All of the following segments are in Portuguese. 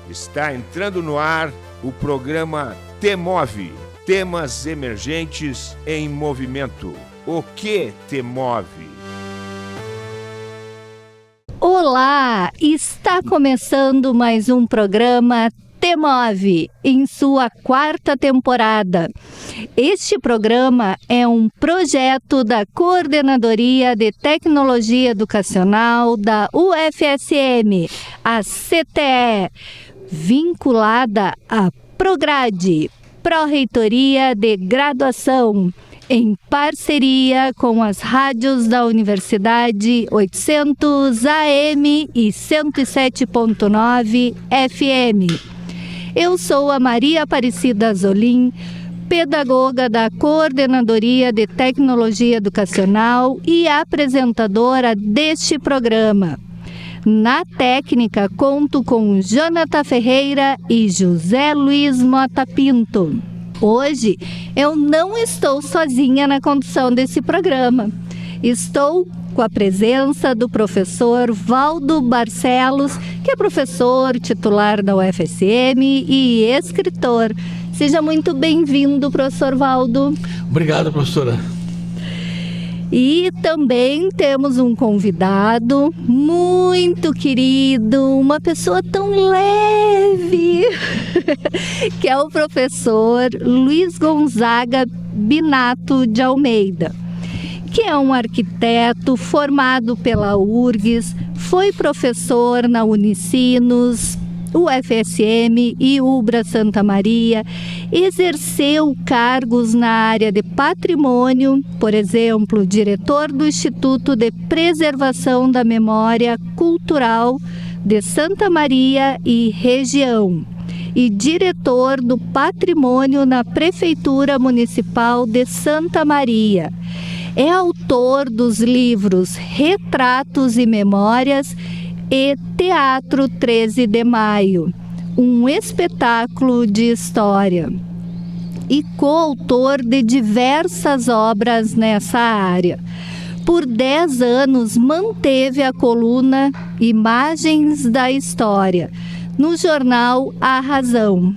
Está entrando no ar o programa T-Move, temas emergentes em movimento. O que te move? Olá, está começando mais um programa T-Move, em sua 4ª temporada. Este programa é um projeto da Coordenadoria de Tecnologia Educacional da UFSM, a CTE, vinculada à Prograde, Pró-Reitoria de Graduação, em parceria com as rádios da Universidade 800 AM e 107.9 FM. Eu sou a Maria Aparecida Azolim, pedagoga da Coordenadoria de Tecnologia Educacional e apresentadora deste programa. Na técnica, conto com Jonathan Ferreira e José Luiz Mota Pinto. Hoje, eu não estou sozinha na condução desse programa. Estou com a presença do professor Valdo Barcelos, que é professor titular da UFSM e escritor. Seja muito bem-vindo, professor Valdo. Obrigado, professora. E também temos um convidado muito querido, uma pessoa tão leve, que é o professor Luiz Gonzaga Binato de Almeida, que é um arquiteto formado pela URGS, foi professor na Unicinos, UFSM e UBRA Santa Maria, exerceu cargos na área de patrimônio, por exemplo, diretor do Instituto de Preservação da Memória Cultural de Santa Maria e região, e diretor do patrimônio na Prefeitura Municipal de Santa Maria. É autor dos livros Retratos e Memórias e Teatro 13 de Maio, um espetáculo de história, e coautor de diversas obras nessa área. Por 10 anos manteve a coluna Imagens da História no jornal A Razão.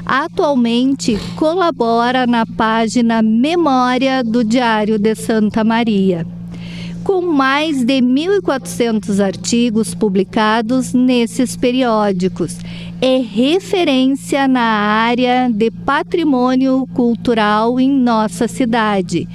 Atualmente colabora na página Memória do Diário de Santa Maria, com mais de 1.400 artigos publicados nesses periódicos. É referência na área de patrimônio cultural em nossa cidade.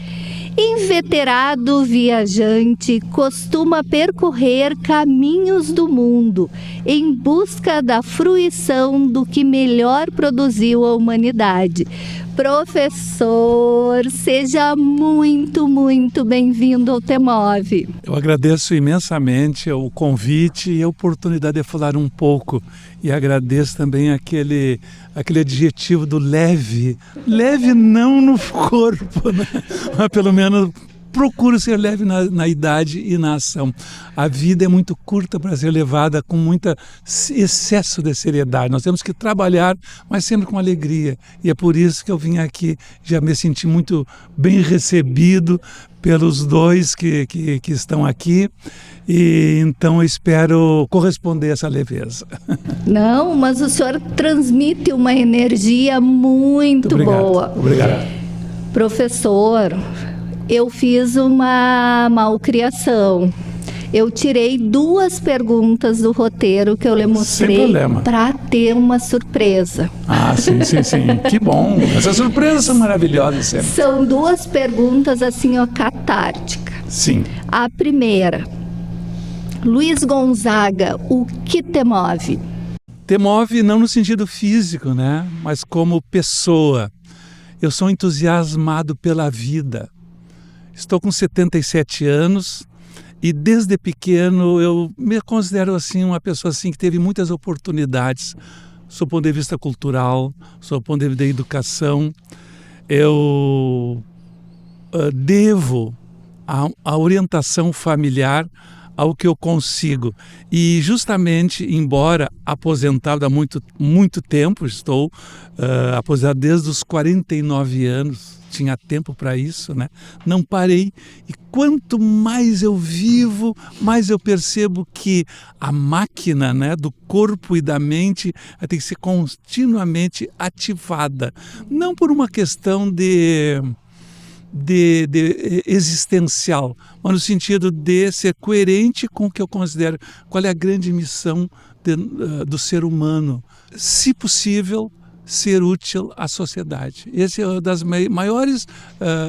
Inveterado viajante, costuma percorrer caminhos do mundo em busca da fruição do que melhor produziu a humanidade. Professor, seja muito, muito bem-vindo ao T-Move. Eu agradeço imensamente o convite e a oportunidade de falar um pouco. E agradeço também aquele adjetivo do leve. Leve não no corpo, né? Mas pelo menos procuro ser leve na idade e na ação. A vida é muito curta para ser levada com muito excesso de seriedade. Nós temos que trabalhar, mas sempre com alegria. E é por isso que eu vim aqui, já me senti muito bem recebido pelos dois que estão aqui. E então eu espero corresponder a essa leveza. Não, mas o senhor transmite uma energia muito boa. Obrigado. Professor, eu fiz uma malcriação. Eu tirei 2 perguntas do roteiro que eu lhe mostrei para ter uma surpresa. Ah, sim. Que bom. Essas surpresas são maravilhosas sempre. São 2 perguntas assim, ó, catárticas. Sim. A primeira: Luiz Gonzaga, o que te move? Te move não no sentido físico, né? Mas como pessoa. Eu sou entusiasmado pela vida. Estou com 77 anos e desde pequeno eu me considero assim uma pessoa assim que teve muitas oportunidades, sob o ponto de vista cultural, sob o ponto de vista da educação. Eu devo a orientação familiar ao que eu consigo. E justamente, embora aposentado há muito tempo, estou aposentado desde os 49 anos, tinha tempo para isso, né? Não parei. E quanto mais eu vivo, mais eu percebo que a máquina, né, do corpo e da mente tem que ser continuamente ativada. Não por uma questão de existencial, mas no sentido de ser coerente com o que eu considero qual é a grande missão do ser humano. Se possível, ser útil à sociedade. Essa é uma das maiores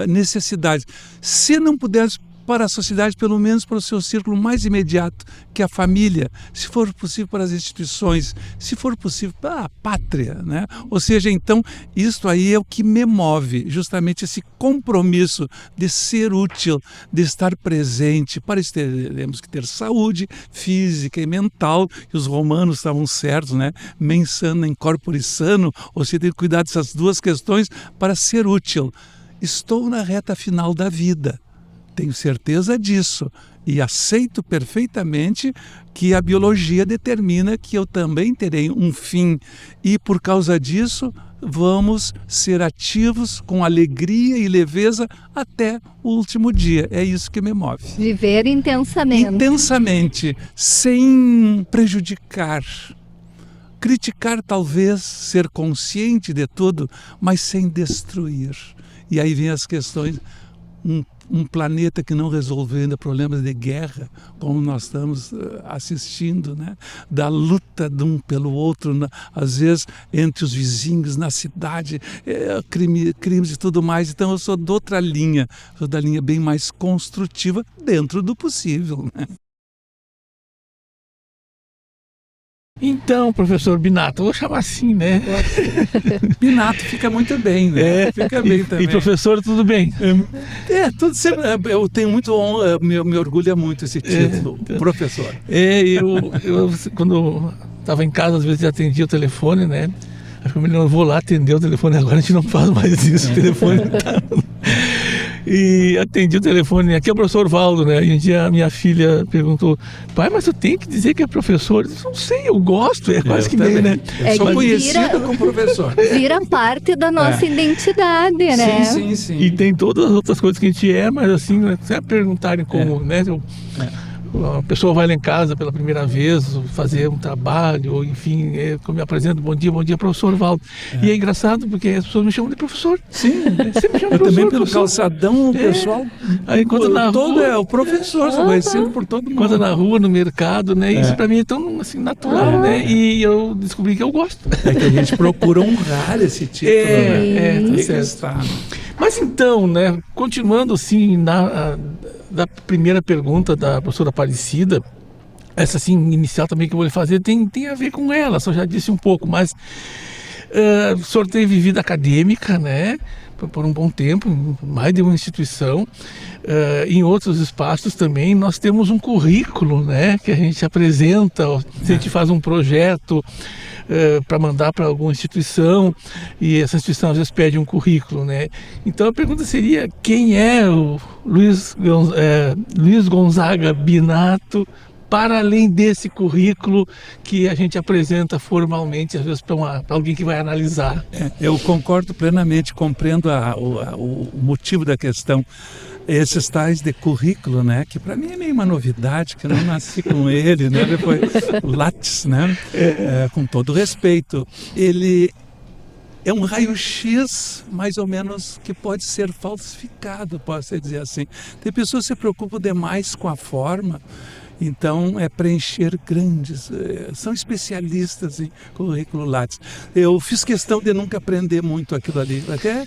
necessidades. Se não puder para a sociedade, pelo menos para o seu círculo mais imediato, que é a família, se for possível para as instituições, se for possível para a pátria, né? Ou seja, então, isto aí é o que me move, justamente esse compromisso de ser útil, de estar presente. Para isso teremos que ter saúde física e mental, e os romanos estavam certos, né? Mens sana in corpore sano, ou seja, tem que cuidar dessas duas questões para ser útil. Estou na reta final da vida. Tenho certeza disso e aceito perfeitamente que a biologia determina que eu também terei um fim e por causa disso vamos ser ativos com alegria e leveza até o último dia. É isso que me move. Viver intensamente. Intensamente, sem prejudicar. Criticar talvez, ser consciente de tudo, mas sem destruir. E aí vem as questões... Um planeta que não resolveu ainda problemas de guerra, como nós estamos assistindo, né? Da luta de um pelo outro, às vezes entre os vizinhos, na cidade, crimes e tudo mais. Então eu sou de outra linha, sou da linha bem mais construtiva, dentro do possível, né? Então, professor Binato, eu vou chamar assim, né? Binato fica muito bem, né? Fica bem também. E professor, tudo bem? Tudo sempre. Eu tenho muito honra, me orgulha muito esse título, professor. Eu quando estava em casa, às vezes eu atendia o telefone, né? Eu vou lá atender o telefone, agora a gente não faz mais isso, o telefone tá... E atendi o telefone, aqui é o professor Valdo, né? E um dia a minha filha perguntou, pai, mas eu tenho que dizer que é professor? Eu disse, não sei, eu gosto, é quase que meio, né? Eu sou conhecido como professor. Vira parte da nossa identidade, né? Sim. E tem todas as outras coisas que a gente é, mas assim, né, se perguntarem como, né? A pessoa vai lá em casa pela primeira vez fazer um trabalho, ou enfim, eu me apresento, bom dia, professor Valdo. E é engraçado porque as pessoas me chamam de professor. Sim, sempre me chamam eu de também professor, pelo calçadão, o pessoal. Aí quando na todo rua, é o professor, sou conhecido por todo mundo. Quando na rua, no mercado, né? Isso para mim é tão assim, natural, né? E eu descobri que eu gosto. É que a gente procura honrar esse título, né? Tá certo. Mas então, né? Continuando assim da primeira pergunta da professora Aparecida, essa assim inicial também que eu vou lhe fazer tem a ver com ela, só já disse um pouco, mas o senhor teve vida acadêmica, né? Por um bom tempo, em mais de uma instituição, em outros espaços também. Nós temos um currículo, né? Que a gente apresenta, se a gente faz um projeto para mandar para alguma instituição e essa instituição às vezes pede um currículo, né? Então a pergunta seria, quem é o Luiz Gonzaga Binato, para além desse currículo que a gente apresenta formalmente, às vezes para alguém que vai analisar? Eu concordo plenamente, compreendo o motivo da questão. Esses tais de currículo, né, que para mim é meio uma novidade, que eu não nasci com ele, né, depois o Lattes, né, com todo respeito, ele é um raio-x, mais ou menos, que pode ser falsificado, posso dizer assim. Tem pessoas que se preocupam demais com a forma, então é preencher grandes, são especialistas em currículo Lattes. Eu fiz questão de nunca aprender muito aquilo ali, até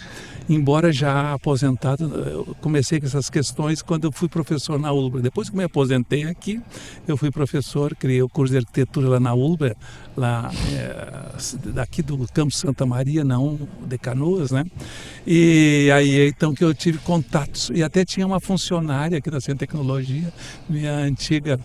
embora já aposentado, eu comecei com essas questões quando eu fui professor na ULBRA. Depois que me aposentei aqui, eu fui professor, criei o curso de arquitetura lá na ULBRA, lá daqui do Campo Santa Maria, não de Canoas, né? E aí então que eu tive contatos, e até tinha uma funcionária aqui da Centro de Tecnologia, minha antiga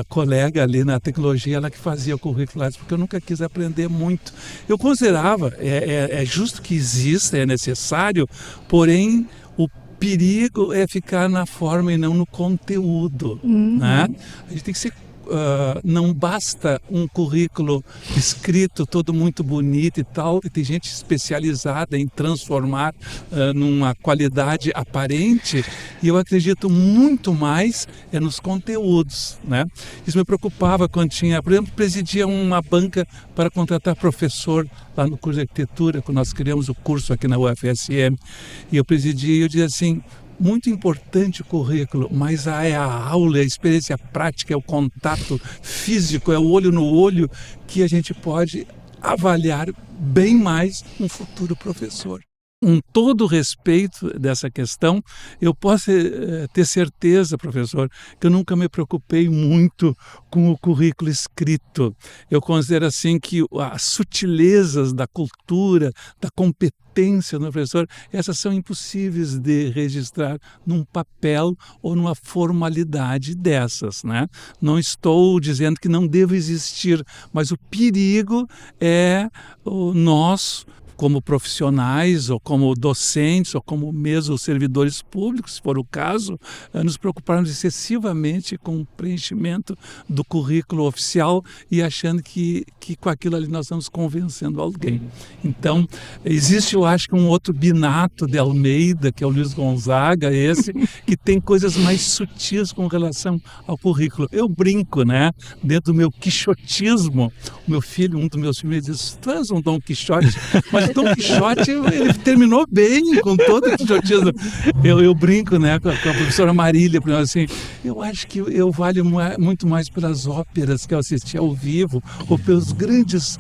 colega ali na tecnologia, ela que fazia o currículo, porque eu nunca quis aprender muito. Eu considerava, é justo que exista, é necessário, porém o perigo é ficar na forma e não no conteúdo, né? A gente tem que ser não basta um currículo escrito todo muito bonito e tal, tem gente especializada em transformar numa qualidade aparente, e eu acredito muito mais nos conteúdos, né? Isso me preocupava quando tinha, por exemplo, presidia uma banca para contratar professor lá no curso de arquitetura, quando nós criamos o curso aqui na UFSM, e eu presidia e eu dizia assim, muito importante o currículo, mas é a aula, é a experiência prática, é o contato físico, é o olho no olho que a gente pode avaliar bem mais um futuro professor. Com todo o respeito dessa questão, eu posso ter certeza, professor, que eu nunca me preocupei muito com o currículo escrito. Eu considero assim que as sutilezas da cultura, da competência do professor, essas são impossíveis de registrar num papel ou numa formalidade dessas, né? Não estou dizendo que não deva existir, mas o perigo é nós, como profissionais, ou como docentes, ou como mesmo servidores públicos, se for o caso, nos preocuparmos excessivamente com o preenchimento do currículo oficial e achando que com aquilo ali nós estamos convencendo alguém. Então, existe, eu acho, um outro Binato de Almeida, que é o Luiz Gonzaga, que tem coisas mais sutis com relação ao currículo. Eu brinco, né? Dentro do meu quixotismo, o meu filho, um dos meus filhos, diz, tu és um Dom Quixote, mas Dom Quixote, ele terminou bem com todo o quixotismo. Eu brinco, né, com a professora Marília, assim, eu acho que eu valho muito mais pelas óperas que eu assisti ao vivo, ou pelos grandes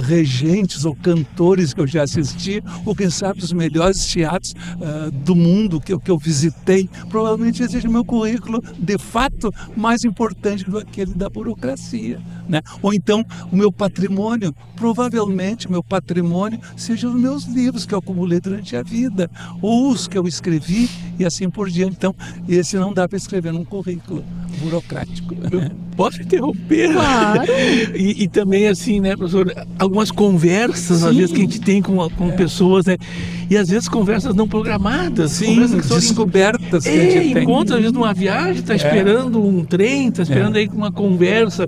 regentes ou cantores que eu já assisti, ou quem sabe os melhores teatros do mundo que eu visitei. Provavelmente existe o meu currículo, de fato, mais importante do que aquele da burocracia, né? Ou então o meu patrimônio, provavelmente o meu patrimônio sejam os meus livros que eu acumulei durante a vida, ou os que eu escrevi e assim por diante. Então, esse não dá para escrever num currículo burocrático. Posso interromper? Claro. E também, assim, né, professor, algumas conversas, sim, às vezes, que a gente tem com pessoas, né? E às vezes conversas não programadas. Sim, descobertas que a gente tem. Encontra, às vezes, numa viagem, está esperando um trem, está esperando aí uma conversa,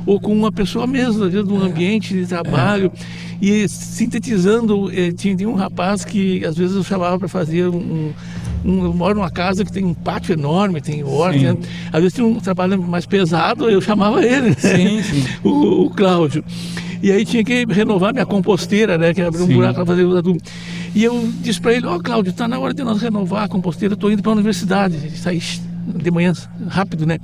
ou com uma pessoa mesmo, às vezes, num ambiente de trabalho. E sintetizando, tinha um rapaz que às vezes eu chamava para fazer eu moro numa casa que tem um pátio enorme, tem horta, né? Às vezes tinha um trabalho mais pesado, eu chamava ele, né? Sim. o Cláudio. E aí tinha que renovar minha composteira, né? Que abrir um buraco para fazer o adubo. E eu disse para ele, Cláudio, está na hora de nós renovar a composteira, eu estou indo para a universidade, sair de manhã rápido, né?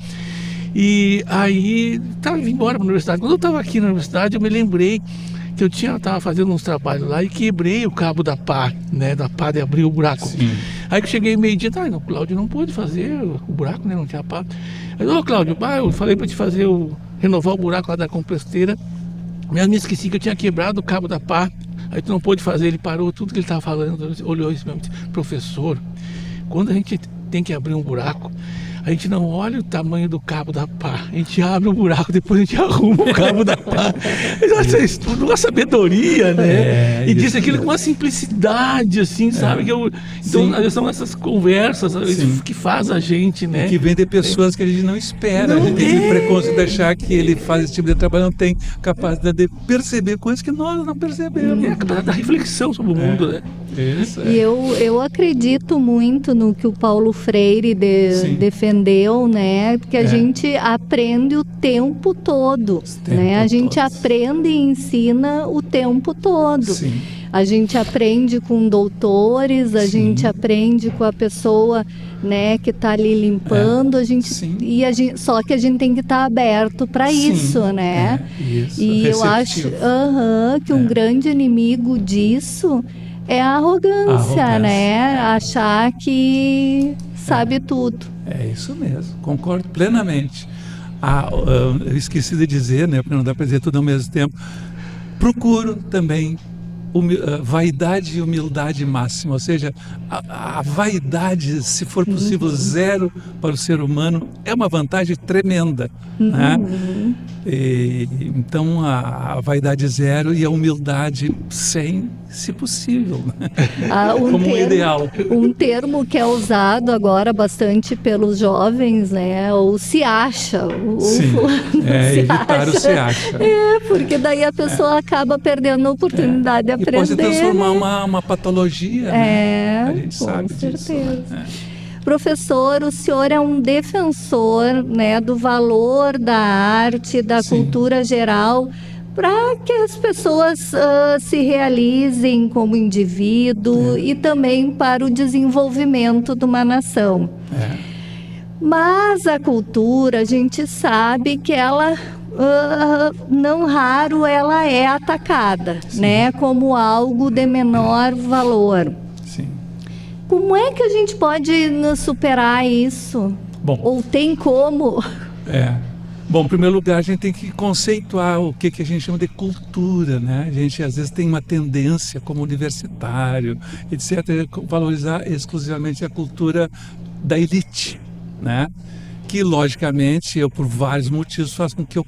E aí estava indo embora para a universidade. Quando eu estava aqui na universidade, eu me lembrei que eu estava fazendo uns trabalhos lá e quebrei o cabo da pá, né? Da pá de abrir o buraco. Sim. Aí que eu cheguei meio-dia, o Cláudio não pôde fazer o buraco, né? Não tinha pá. Aí, Cláudio, eu falei para te fazer renovar o buraco lá da composteira, mas me esqueci que eu tinha quebrado o cabo da pá. Aí tu não pôde fazer, ele parou tudo que ele estava falando, olhou isso mesmo, disse, professor, quando a gente tem que abrir um buraco, a gente não olha o tamanho do cabo da pá, a gente abre o buraco, depois a gente arruma o cabo da pá. Nossa, isso tudo uma sabedoria, né? E diz aquilo com uma simplicidade, assim, sabe? Então, são essas conversas que faz a gente, né? E que vem de pessoas que a gente não espera. A gente tem preconceito de achar que ele faz esse tipo de trabalho, não tem capacidade de perceber coisas que nós não percebemos. A capacidade da reflexão sobre o mundo, né? Isso, E eu acredito muito no que o Paulo Freire defendeu, né? Porque a gente aprende o tempo todo, né? A gente aprende e ensina o tempo todo. Sim. A gente aprende com doutores, a gente aprende com a pessoa, né, que está ali limpando, só que a gente tem que estar aberto para isso, né? Isso, e eu acho que um grande inimigo disso é a arrogância, né? Achar que sabe tudo. É isso mesmo, concordo plenamente. Eu esqueci de dizer, né, porque não dá para dizer tudo ao mesmo tempo. Procuro também vaidade e humildade máxima, ou seja, a vaidade, se for possível, zero para o ser humano, é uma vantagem tremenda, né? Então a vaidade zero e a humildade 100 se possível, né? Como ideal. Um termo que é usado agora bastante pelos jovens, né? O se acha. Sim, evitar o se acha. Porque daí a pessoa acaba perdendo a oportunidade de aprender. E pode transformar uma patologia, né? A gente sabe certeza. disso. Né? Professor, o senhor é um defensor, né, do valor da arte, da cultura geral, para que as pessoas se realizem como indivíduo e também para o desenvolvimento de uma nação. Mas a cultura, a gente sabe que ela, não raro, ela é atacada, né, como algo de menor valor. Sim. Como é que a gente pode superar isso? Bom, ou tem como? Bom, em primeiro lugar, a gente tem que conceituar o que a gente chama de cultura, né? A gente, às vezes, tem uma tendência, como universitário, etc., valorizar exclusivamente a cultura da elite, né? Que, logicamente, eu, por vários motivos, faz com que eu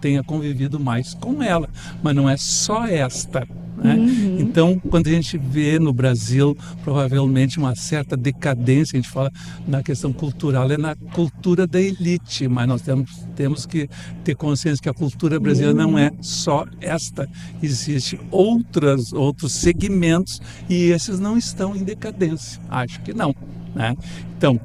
tenha convivido mais com ela. Mas não é só esta, né? Então, quando a gente vê no Brasil, provavelmente, uma certa decadência, a gente fala na questão cultural, é na cultura da elite, mas nós temos que ter consciência que a cultura brasileira não é só esta. Existem outros segmentos e esses não estão em decadência. Acho que não, né? Então,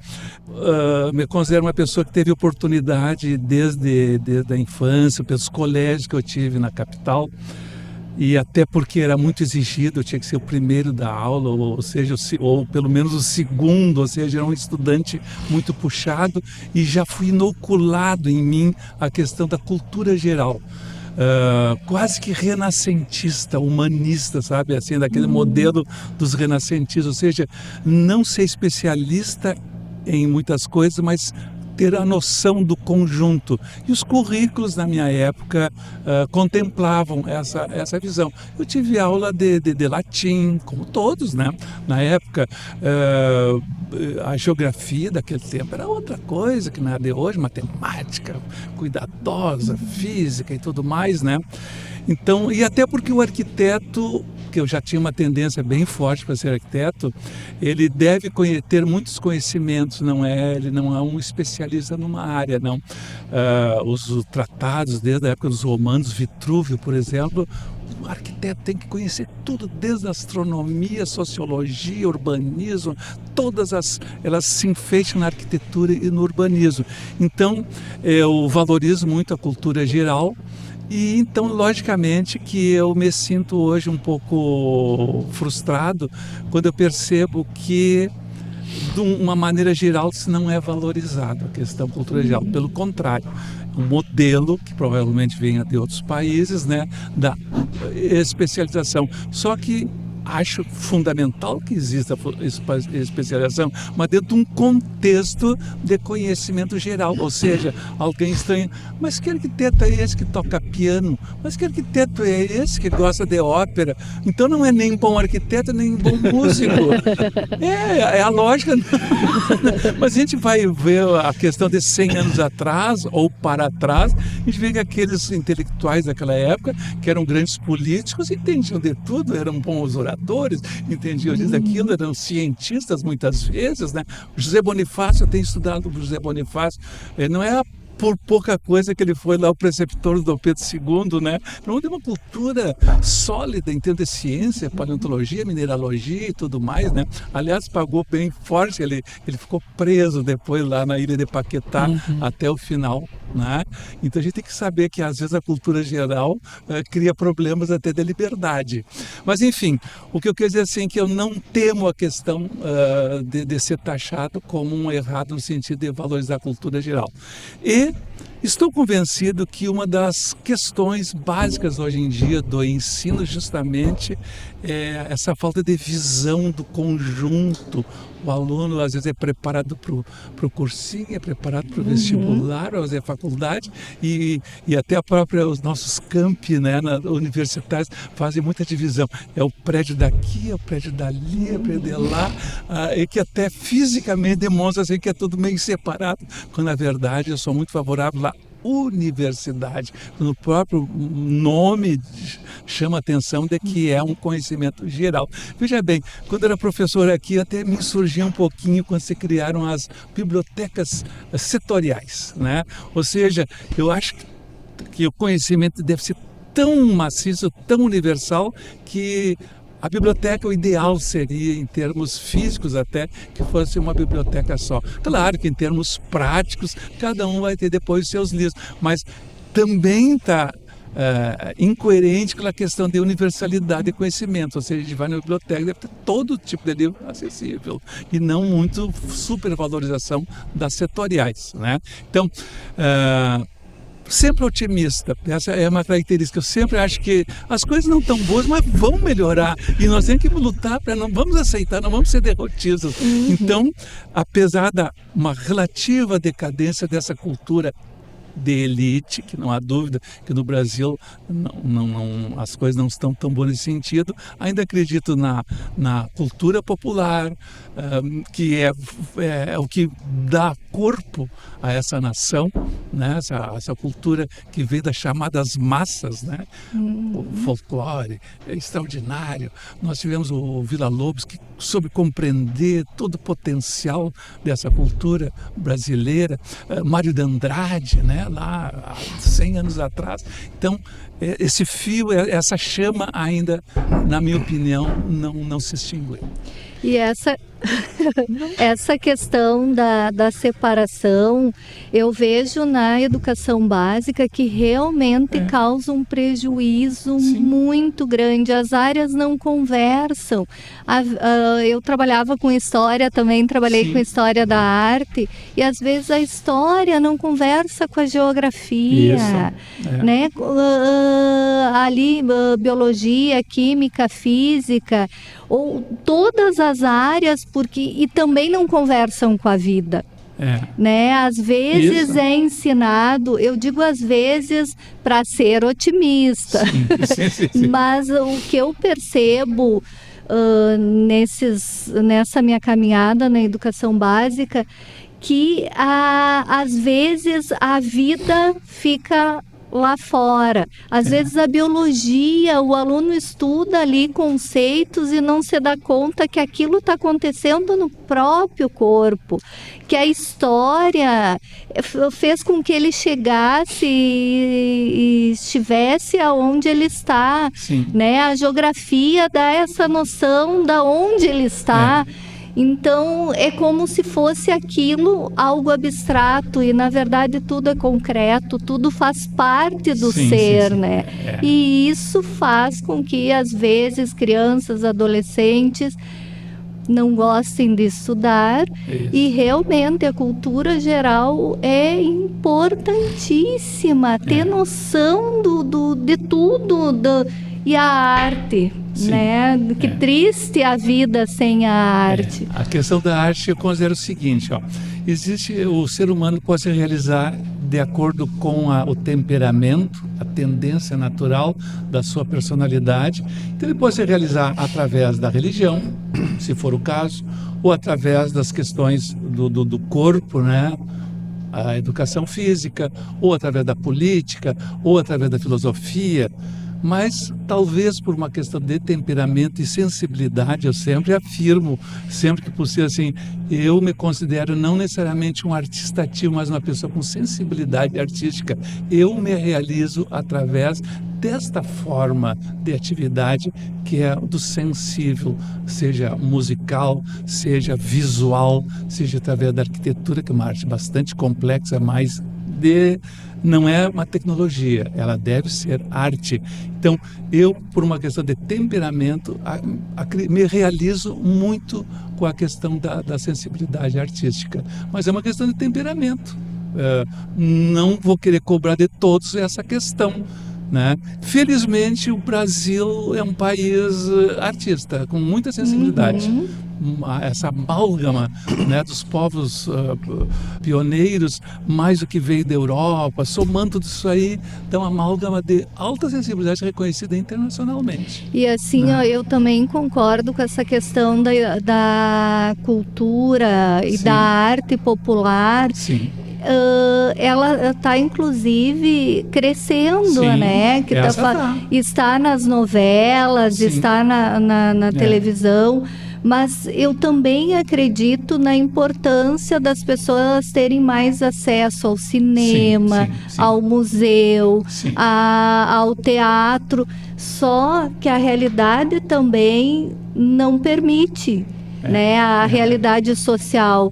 me considero uma pessoa que teve oportunidade desde a infância, pelos colégios que eu tive na capital, e até porque era muito exigido, eu tinha que ser o primeiro da aula, ou seja, ou pelo menos o segundo, ou seja, era um estudante muito puxado, e já fui inoculado em mim a questão da cultura geral. Quase que renascentista, humanista, sabe, assim, daquele modelo dos renascentistas, ou seja, não ser especialista em muitas coisas, mas ter a noção do conjunto. E os currículos, na minha época, contemplavam essa visão. Eu tive aula de latim, como todos, né? Na época, a geografia daquele tempo era outra coisa que nada de hoje, matemática cuidadosa, física e tudo mais, né? Então, e até porque o arquiteto, que eu já tinha uma tendência bem forte para ser arquiteto, ele deve ter muitos conhecimentos, ele não é um especialista numa área, não. Os tratados desde a época dos romanos, Vitrúvio, por exemplo, o arquiteto tem que conhecer tudo, desde a astronomia, sociologia, urbanismo, elas se enfeitam na arquitetura e no urbanismo. Então, eu valorizo muito a cultura geral. E então, logicamente, que eu me sinto hoje um pouco frustrado quando eu percebo que, de uma maneira geral, se não é valorizado a questão cultura geral. Pelo contrário, um modelo que provavelmente venha de outros países, né, da especialização. Só que acho fundamental que exista especialização, mas dentro de um contexto de conhecimento geral, ou seja, alguém estranha, mas que arquiteto é esse que toca piano? Mas que arquiteto é esse que gosta de ópera? Então não é nem bom arquiteto, nem bom músico. É a lógica. Mas a gente vai ver a questão de 100 anos atrás, ou para trás, a gente vê que aqueles intelectuais daquela época, que eram grandes políticos, entendiam de tudo, eram bons oradores, entendiam disso, daquilo, eram cientistas muitas vezes, né? O José Bonifácio, eu tenho estudado o José Bonifácio, não é por pouca coisa que ele foi lá o preceptor do Dom Pedro II, né? Não tem uma cultura sólida em termos de ciência, paleontologia, mineralogia e tudo mais, né? Aliás, pagou bem forte, ele ficou preso depois lá na ilha de Paquetá até o final, né? Então a gente tem que saber que às vezes a cultura geral cria problemas até de liberdade. Mas enfim, o que eu quero dizer assim é que eu não temo a questão de ser taxado como um errado no sentido de valorizar a cultura geral. E estou convencido que uma das questões básicas hoje em dia do ensino justamente é essa falta de visão do conjunto. O aluno às vezes é preparado para o cursinho, é preparado para o vestibular, às vezes é faculdade, e até os nossos campi, né, universitários fazem muita divisão. É o prédio daqui, é o prédio dali, é o prédio de lá, e que até fisicamente demonstra assim, que é tudo meio separado, quando na verdade eu sou muito favorável lá universidade. No próprio nome chama a atenção de que é um conhecimento geral. Veja bem, quando eu era professor aqui, até me surgia um pouquinho quando se criaram as bibliotecas setoriais, né? Ou seja, eu acho que o conhecimento deve ser tão maciço, tão universal, que a biblioteca, o ideal seria, em termos físicos até, que fosse uma biblioteca só. Claro que em termos práticos, cada um vai ter depois os seus livros, mas também está incoerente com a questão de universalidade de conhecimento. Ou seja, a gente vai na biblioteca e deve ter todo tipo de livro acessível e não muito supervalorização das setoriais, né? Então, sempre otimista, essa é uma característica. Eu sempre acho que as coisas não estão boas, mas vão melhorar e nós temos que lutar para não vamos aceitar, não vamos ser derrotistas. Então, apesar da uma relativa decadência dessa cultura de elite, que não há dúvida que no Brasil as coisas não estão tão boas nesse sentido, ainda acredito na cultura popular, que é o que dá corpo a essa nação, né? Essa cultura que vem das chamadas massas, né? O folclore é extraordinário. Nós tivemos o Villa-Lobos, que soube compreender todo o potencial dessa cultura brasileira, Mário de Andrade, né? Lá há 100 anos atrás. Então, esse fio, essa chama ainda, na minha opinião, não se extinguiu. E essa questão da separação, eu vejo na educação básica que realmente causa um prejuízo muito grande. As áreas não conversam. Eu trabalhava com história também, trabalhei com história da arte, e às vezes a história não conversa com a geografia. Isso. Né? Ali, biologia, química, física, ou todas as áreas, e também não conversam com a vida. Né? Às vezes isso. É ensinado, eu digo às vezes para ser otimista, sim. Mas o que eu percebo nessa minha caminhada na educação básica, que às vezes a vida fica lá fora. Às vezes a biologia, o aluno estuda ali conceitos e não se dá conta que aquilo está acontecendo no próprio corpo, que a história fez com que ele chegasse e estivesse aonde ele está, né? A geografia dá essa noção de onde ele está. Então, é como se fosse aquilo algo abstrato e, na verdade, tudo é concreto, tudo faz parte do ser, né? E isso faz com que, às vezes, crianças, adolescentes não gostem de estudar. E, realmente, a cultura geral é importantíssima. Ter noção de tudo, e a arte, né? Que triste a vida sem a arte. A questão da arte, eu considero o seguinte, o ser humano pode se realizar de acordo com o temperamento, a tendência natural da sua personalidade. Então ele pode se realizar através da religião, se for o caso, ou através das questões do corpo, né? A educação física, ou através da política, ou através da filosofia. Mas talvez por uma questão de temperamento e sensibilidade, eu sempre afirmo, sempre que possível, assim, eu me considero não necessariamente um artista ativo, mas uma pessoa com sensibilidade artística. Eu me realizo através desta forma de atividade que é do sensível, seja musical, seja visual, seja através da arquitetura, que é uma arte bastante complexa, mas não é uma tecnologia, ela deve ser arte. Então, eu, por uma questão de temperamento, me realizo muito com a questão da sensibilidade artística. Mas é uma questão de temperamento. Não vou querer cobrar de todos essa questão, né? Felizmente, o Brasil é um país artista, com muita sensibilidade. Essa amálgama, né, dos povos pioneiros, mais o que veio da Europa, somando tudo isso aí, dá uma amálgama de alta sensibilidade reconhecida internacionalmente. E assim, eu também concordo com essa questão da cultura e da arte popular. ela está inclusive crescendo, Sim, né? Que está nas novelas, sim, está na televisão. Mas eu também acredito na importância das pessoas terem mais acesso ao cinema, sim, ao museu, ao teatro. Só que a realidade também não permite. Né, a realidade social.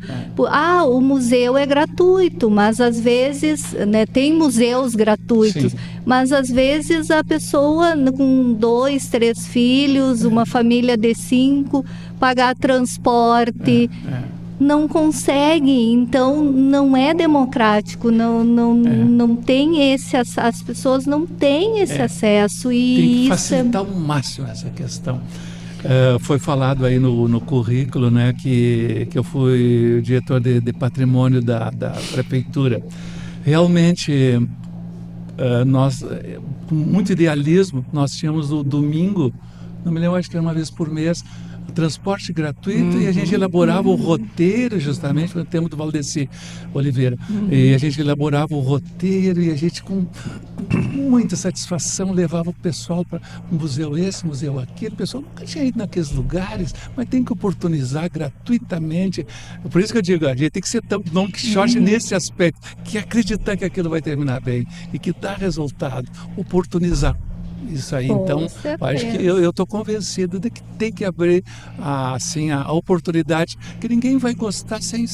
O museu é gratuito, mas às vezes, né, tem museus gratuitos, sim, mas às vezes a pessoa com 2, 3 filhos, uma família de 5, pagar transporte, não consegue, então não é democrático, não tem as pessoas não têm esse acesso. E tem que facilitar ao máximo essa questão. Foi falado aí no currículo, né, que eu fui diretor de patrimônio da prefeitura. Realmente, nós, com muito idealismo, nós tínhamos o domingo, não me lembro, acho que era uma vez por mês, transporte gratuito, e a gente elaborava o roteiro, justamente no tempo do Valdeci Oliveira. E a gente elaborava o roteiro e a gente, com muita satisfação, levava o pessoal para um museu esse, museu aquele. O pessoal nunca tinha ido naqueles lugares, mas tem que oportunizar gratuitamente. Por isso que eu digo, a gente tem que ser tão Don Quixote nesse aspecto, que acreditar que aquilo vai terminar bem e que dá resultado, oportunizar. Isso aí, então, acho que eu estou convencido de que tem que abrir assim, a oportunidade, que ninguém vai gostar sem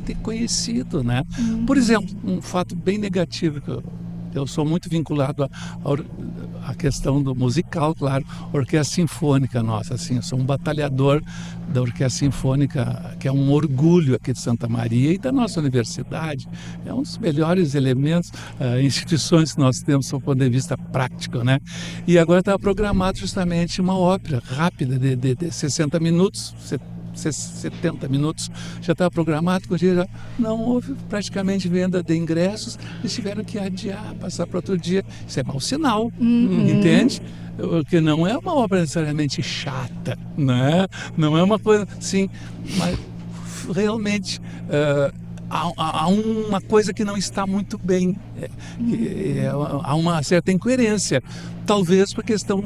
ter conhecido, né? Por exemplo, um fato bem negativo, que eu sou muito vinculado à questão do musical, claro, orquestra sinfônica nossa, assim, eu sou um batalhador da orquestra sinfônica, que é um orgulho aqui de Santa Maria e da nossa universidade. É um dos melhores elementos, instituições que nós temos do ponto de vista prático, né? E agora está programado justamente uma ópera rápida de 60 minutos, 70 minutos, já estava programado, porque já não houve praticamente venda de ingressos, eles tiveram que adiar, passar para outro dia. Isso é mau sinal, entende? Porque não é uma obra necessariamente chata, né? Não é uma coisa assim, mas realmente há uma coisa que não está muito bem, há uma certa incoerência, talvez por questão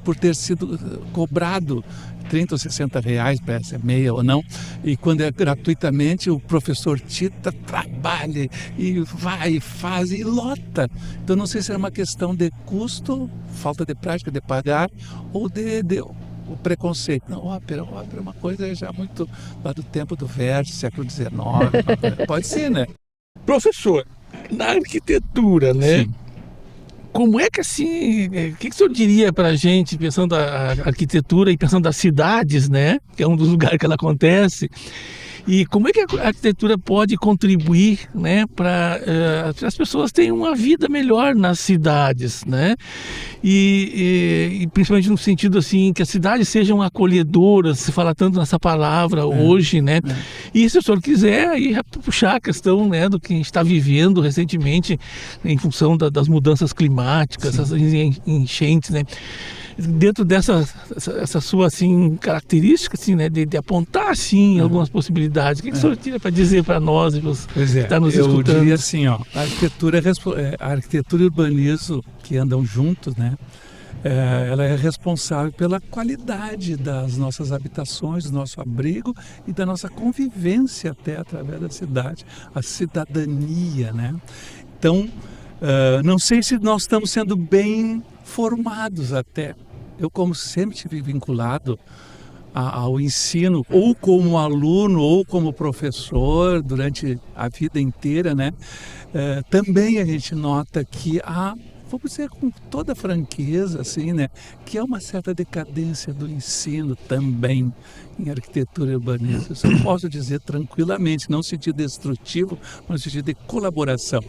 por ter sido cobrado 30 ou 60 reais, parece, meia ou não, e quando é gratuitamente, o professor Tita trabalha e vai, faz e lota. Então não sei se é uma questão de custo, falta de prática de pagar, ou o preconceito. Não, ópera é uma coisa já muito lá do tempo do Verdi, século XIX, pode ser, né? Professor, na arquitetura, né? Sim. Como é que assim, o que o senhor diria para a gente, pensando a arquitetura e pensando as cidades, né? Que é um dos lugares que ela acontece. E como é que a arquitetura pode contribuir, né, para as pessoas terem uma vida melhor nas cidades, né? E principalmente no sentido assim, que as cidades sejam acolhedoras, se fala tanto nessa palavra hoje, né? E se o senhor quiser aí puxar a questão, né, do que a gente está vivendo recentemente em função das mudanças climáticas, essas enchentes, né? Dentro dessa sua assim, característica assim, né, de apontar assim, algumas possibilidades, o que o senhor tinha para dizer para nós que está nos escutando? Eu diria assim, ó, a arquitetura e o urbanismo que andam juntos, né? Ela é responsável pela qualidade das nossas habitações, do nosso abrigo e da nossa convivência até através da cidade, a cidadania, né? Então, não sei se nós estamos sendo bem formados até. Eu, como sempre estive vinculado ao ensino, ou como aluno, ou como professor, durante a vida inteira, né? Também a gente nota que vamos dizer com toda franqueza, assim, né, que há uma certa decadência do ensino também em arquitetura e urbanismo. Isso eu posso dizer tranquilamente, não no sentido destrutivo, mas no sentido de colaboração.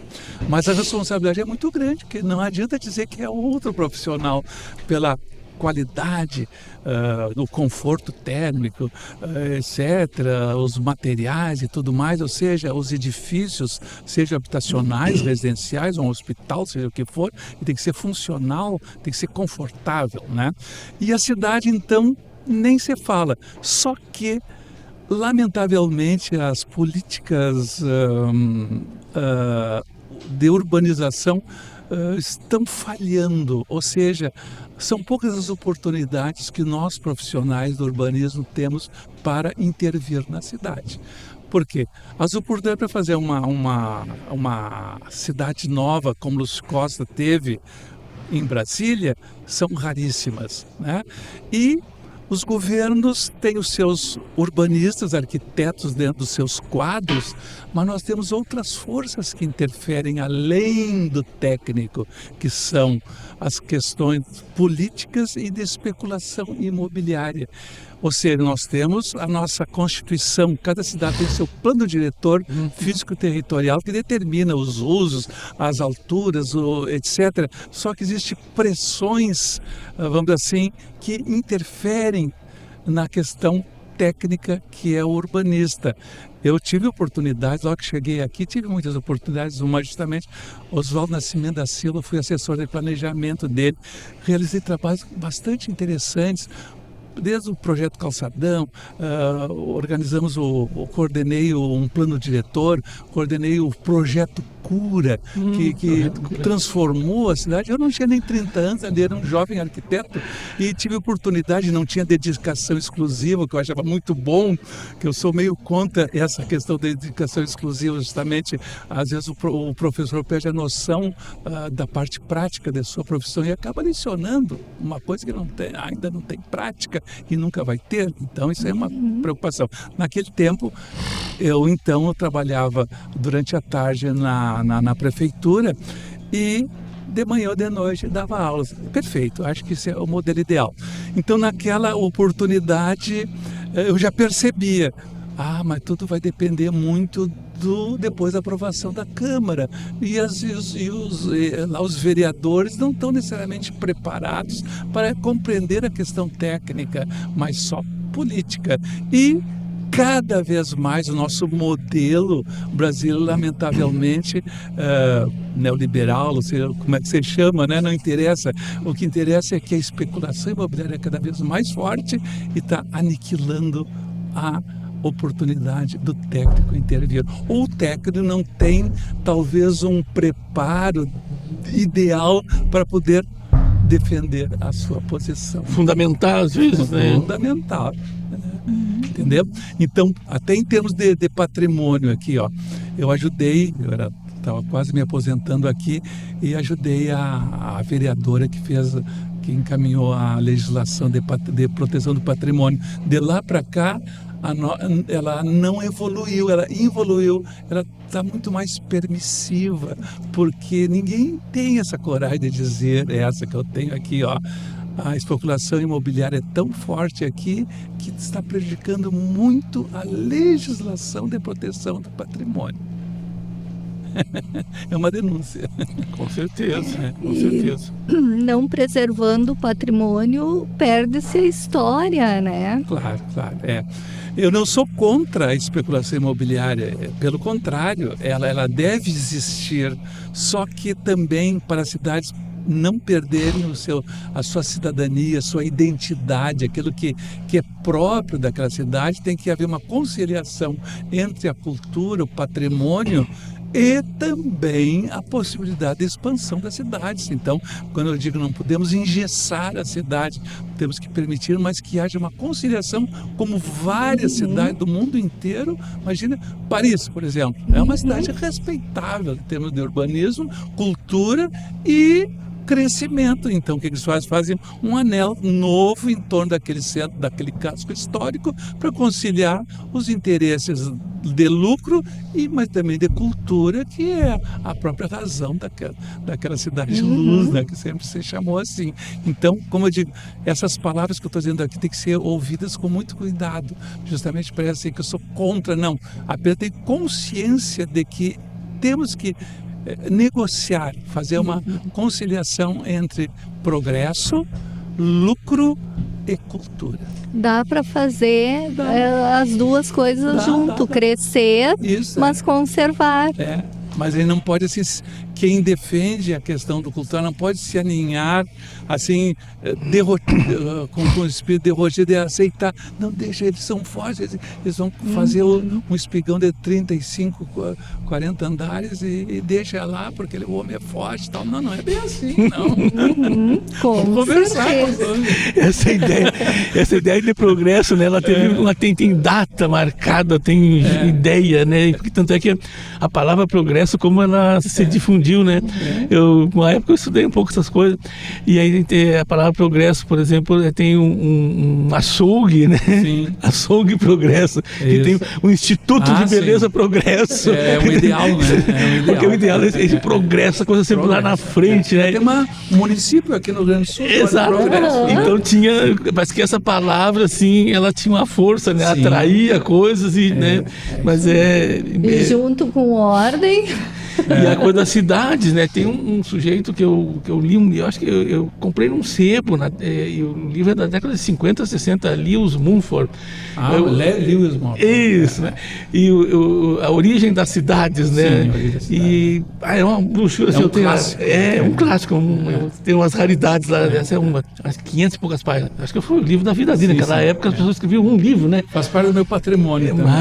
Mas a responsabilidade é muito grande, porque não adianta dizer que é outro profissional pela qualidade, no conforto térmico, etc., os materiais e tudo mais, ou seja, os edifícios, sejam habitacionais, residenciais, um hospital, seja o que for, tem que ser funcional, tem que ser confortável, né? E a cidade, então, nem se fala, só que Lamentavelmente, as políticas de urbanização estão falhando, ou seja, são poucas as oportunidades que nós profissionais do urbanismo temos para intervir na cidade. Por quê? As oportunidades para fazer uma cidade nova, como Lúcio Costa teve em Brasília, são raríssimas, né? E os governos têm os seus urbanistas, arquitetos dentro dos seus quadros, mas nós temos outras forças que interferem além do técnico, que são as questões políticas e de especulação imobiliária. Ou seja, nós temos a nossa Constituição, cada cidade tem seu plano diretor físico-territorial que determina os usos, as alturas, etc. Só que existem pressões, vamos dizer assim, que interferem na questão técnica que é o urbanista. Eu tive oportunidades, logo que cheguei aqui, tive muitas oportunidades, uma justamente, Oswaldo Nascimento da Silva, fui assessor de planejamento dele, realizei trabalhos bastante interessantes, desde o projeto Calçadão, coordenei um plano diretor, coordenei o projeto Cura, que transformou a cidade. Eu não tinha nem 30 anos, eu era um jovem arquiteto e tive oportunidade, não tinha dedicação exclusiva, que eu achava muito bom, que eu sou meio contra essa questão de dedicação exclusiva, justamente, às vezes o professor perde a noção da parte prática da sua profissão e acaba lecionando uma coisa que ainda não tem prática e nunca vai ter, então isso é uma preocupação. Naquele tempo, eu trabalhava durante a tarde na prefeitura e de manhã ou de noite dava aulas. Perfeito, acho que isso é o modelo ideal. Então, naquela oportunidade, eu já percebia, mas tudo vai depender muito depois da aprovação da Câmara. E os vereadores não estão necessariamente preparados para compreender a questão técnica, mas só política. E cada vez mais o nosso modelo brasileiro, lamentavelmente, neoliberal, ou seja, como é que você chama, né? Não interessa. O que interessa é que a especulação imobiliária é cada vez mais forte e está aniquilando a oportunidade do técnico intervir. Ou o técnico não tem, talvez, um preparo ideal para poder defender a sua posição. Fundamental, às vezes, né? Fundamental. Entendeu? Então, até em termos de patrimônio aqui, eu ajudei, estava quase me aposentando aqui e ajudei a vereadora que encaminhou a legislação de proteção do patrimônio. De lá para cá, ela não evoluiu, ela involuiu, ela está muito mais permissiva, porque ninguém tem essa coragem de dizer essa que eu tenho aqui, a especulação imobiliária é tão forte aqui que está prejudicando muito a legislação de proteção do patrimônio. É uma denúncia. Com certeza, com certeza. Não preservando o patrimônio, perde-se a história, né? Claro. Eu não sou contra a especulação imobiliária, pelo contrário, ela deve existir, só que também para as cidades não perderem a sua cidadania, a sua identidade, aquilo que é próprio daquela cidade. Tem que haver uma conciliação entre a cultura, o patrimônio e também a possibilidade de expansão das cidades. Então, quando eu digo não podemos engessar a cidade, temos que permitir, mas que haja uma conciliação, como várias cidades do mundo inteiro. Imagina, Paris, por exemplo, é uma cidade respeitável em termos de urbanismo, cultura e crescimento. Então, o que eles fazem? Fazem um anel novo em torno daquele centro, daquele casco histórico, para conciliar os interesses de lucro, mas também de cultura, que é a própria razão daquela cidade de luz, né, que sempre se chamou assim. Então, como eu digo, essas palavras que eu estou dizendo aqui têm que ser ouvidas com muito cuidado, justamente para dizer que eu sou contra, não. Apenas ter consciência de que temos que negociar, fazer uma conciliação entre progresso, lucro e cultura. Dá para fazer as duas coisas junto, crescer, mas conservar. mas ele não pode, assim, quem defende a questão do cultural não pode se aninhar, assim, com o espírito derrotido de aceitar. Não, deixa, eles são fortes, eles vão fazer um espigão de 35, 40 andares e deixa lá, porque o homem é forte e tal. Não, não é bem assim, não. Vamos conversar. Essa ideia de progresso, né, ela tem data marcada, tem ideia, né? Tanto é que a palavra progresso, como ela se difundiu, né? Uma época eu estudei um pouco essas coisas, e aí a palavra progresso, por exemplo, tem um açougue, né? Sim. Açougue Progresso, que tem um Instituto de Beleza Progresso. É um ideal, né? Porque o ideal é esse progresso, a coisa sempre lá na frente, né? Tem um município aqui no Rio Grande do Sul. Exato. Então parece que essa palavra, assim, ela tinha uma força, né? Atraía coisas e, né? Mas E junto com ordem. E a coisa das cidades, né? Tem um sujeito que eu li, eu acho que eu comprei num sebo, e o livro é da década de 50, 60, Lewis Mumford. Lewis Mumford. Isso, né? E a origem das cidades, né? Sim, é uma brochura. É um clássico. Um clássico. Tem umas raridades lá, essa é umas 500 e poucas páginas. Acho que foi o livro da vida dele. Naquela época as pessoas escreviam um livro, né? Faz parte do meu patrimônio também.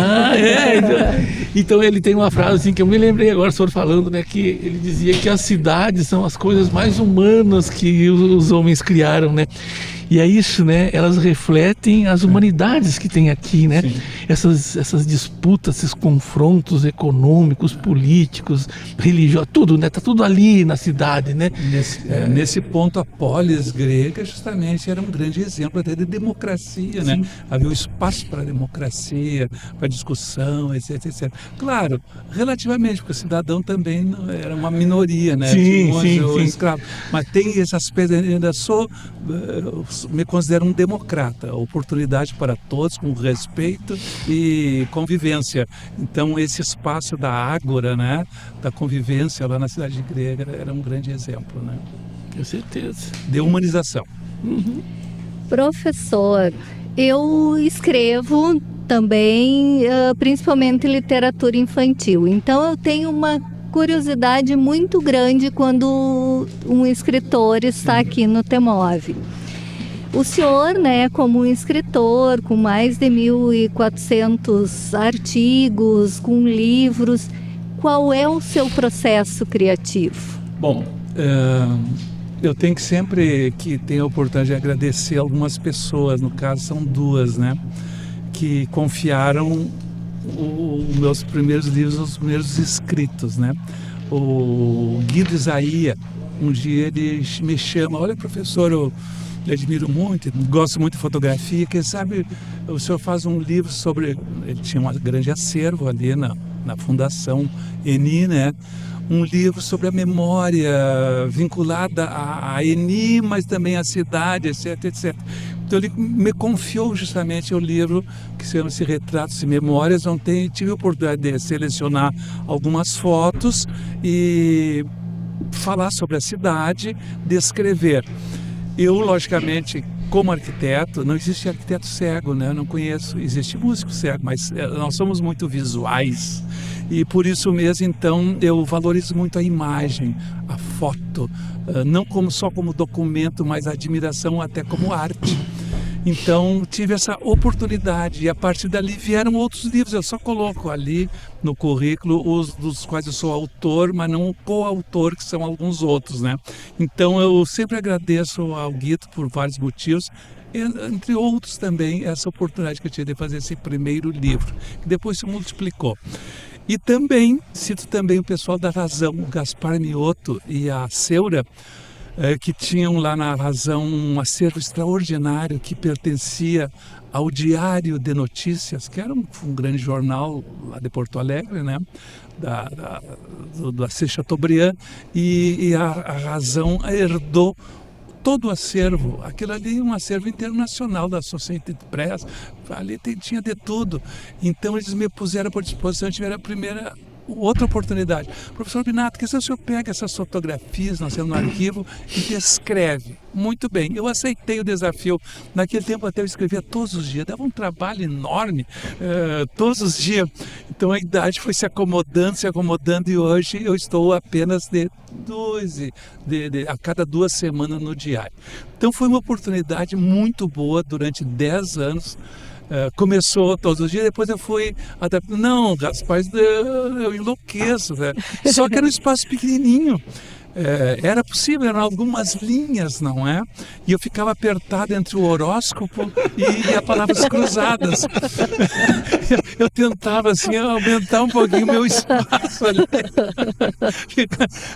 Então ele tem uma frase assim que eu me lembrei agora, o senhor falando, né, que ele dizia que as cidades são as coisas mais humanas que os homens criaram, né? E é isso, né? Elas refletem as humanidades que tem aqui, né? Essas disputas, esses confrontos econômicos, políticos, religiosos, tudo, né? Tá tudo ali na cidade, né? Nesse ponto, a polis grega justamente era um grande exemplo até de democracia, né? Havia um espaço para a democracia, para discussão, etc, etc. Claro, relativamente, porque o cidadão também era uma minoria, né? Sim. Escravo. Mas tem esse aspecto, ainda me considero um democrata, oportunidade para todos, com respeito e convivência. Então, esse espaço da ágora, né, da convivência lá na cidade grega era um grande exemplo, né? Com certeza. De humanização. Professor, eu escrevo também, principalmente literatura infantil. Então, eu tenho uma curiosidade muito grande quando um escritor está aqui no TEMOV. O senhor, né, como um escritor, com mais de 1.400 artigos, com livros, qual é o seu processo criativo? Bom, eu tenho que sempre que tenho a oportunidade de agradecer algumas pessoas, no caso são duas, né, que confiaram os meus primeiros livros, os primeiros escritos, né. O Guido Isaia, um dia ele me chama, olha professor, eu admiro muito, gosto muito de fotografia, quem sabe o senhor faz um livro sobre, ele tinha um grande acervo ali na Fundação Eni, né? Um livro sobre a memória vinculada à Eni, mas também à cidade, etc, etc. Então ele me confiou justamente o livro que chama-se Retratos e Memórias, onde tive a oportunidade de selecionar algumas fotos e falar sobre a cidade, descrever. Eu, logicamente, como arquiteto, não existe arquiteto cego, né? Eu não conheço, existe músico cego, mas nós somos muito visuais e por isso mesmo, então, eu valorizo muito a imagem, a foto, não só como documento, mas a admiração até como arte. Então, tive essa oportunidade e a partir dali vieram outros livros. Eu só coloco ali no currículo os dos quais eu sou autor, mas não coautor, que são alguns outros, né? Então, eu sempre agradeço ao Guido por vários motivos, entre outros também, essa oportunidade que eu tive de fazer esse primeiro livro, que depois se multiplicou. E também, cito também o pessoal da Razão, o Gaspar Mioto e a Seura, que tinham lá na Razão um acervo extraordinário que pertencia ao Diário de Notícias, que era um grande jornal lá de Porto Alegre, né? do Assis Chateaubriand, e a Razão herdou todo o acervo, aquilo ali é um acervo internacional da Associated Press, ali tinha de tudo. Então eles me puseram por disposição, tiveram a primeira outra oportunidade. Professor Binato, que se o senhor pega essas fotografias, nós temos no arquivo, e descreve. Muito bem, eu aceitei o desafio. Naquele tempo até eu escrevia todos os dias, dava um trabalho enorme, todos os dias. Então a idade foi se acomodando e hoje eu estou apenas a cada 2 semanas no diário. Então foi uma oportunidade muito boa durante 10 anos. Começou todos os dias, depois eu fui adaptando. Não, Gaspar, eu enlouqueço, velho. Só que era um espaço pequenininho. Era possível, eram algumas linhas, não é? E eu ficava apertado entre o horóscopo e as palavras cruzadas. Eu tentava, assim, aumentar um pouquinho o meu espaço ali.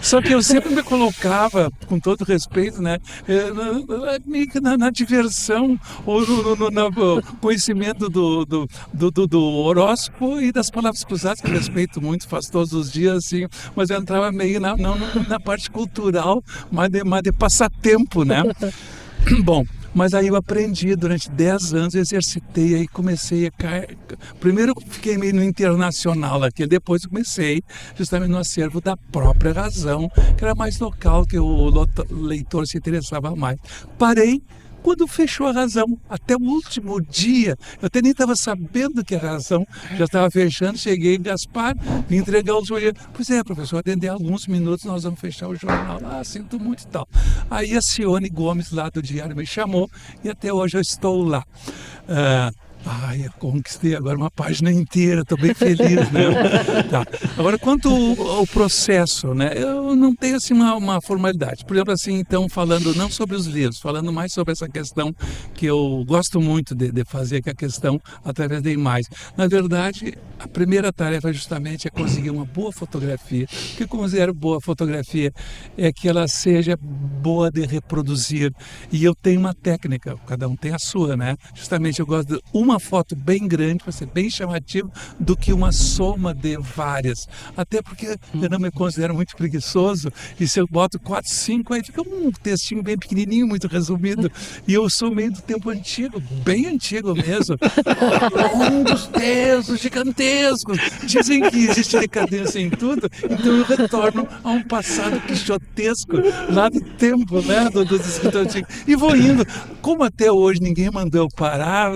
Só que eu sempre me colocava, com todo respeito, né, na diversão, ou no conhecimento do horóscopo e das palavras cruzadas, que eu respeito muito, faço todos os dias, assim, mas eu entrava meio na parte cultural, mas de passatempo, né? Bom, mas aí eu aprendi durante 10 anos, exercitei, aí comecei a cair. Primeiro eu fiquei meio no internacional aqui, depois eu comecei justamente no acervo da própria Razão, que era mais local, que o leitor se interessava mais. Parei quando fechou a Razão, até o último dia, eu até nem estava sabendo que a Razão já estava fechando, cheguei em Gaspar, vim entregar os folhetos. Pois é, professor, atender alguns minutos, nós vamos fechar o jornal. Sinto muito e tal. Aí a Cione Gomes, lá do Diário, me chamou e até hoje eu estou lá. Eu conquistei agora uma página inteira, estou bem feliz, né? Tá. Agora, quanto ao processo, né? Eu não tenho assim uma formalidade. Por exemplo, assim, então, falando não sobre os livros, falando mais sobre essa questão que eu gosto muito de fazer, que é a questão através da imagem. Na verdade, a primeira tarefa justamente é conseguir uma boa fotografia. O que eu considero boa fotografia é que ela seja boa de reproduzir. E eu tenho uma técnica, cada um tem a sua, né? Justamente eu gosto de uma foto bem grande, para ser bem chamativo, do que uma soma de várias. Até porque eu não me considero muito preguiçoso, e se eu boto 4, 5, aí fica um textinho bem pequenininho, muito resumido. E eu sou meio do tempo antigo, bem antigo mesmo. Longos textos gigantescos. Dizem que existe decadência em tudo, então eu retorno a um passado quixotesco, lá do tempo, né, dos escritores antigos. E vou indo. Como até hoje ninguém mandou eu parar,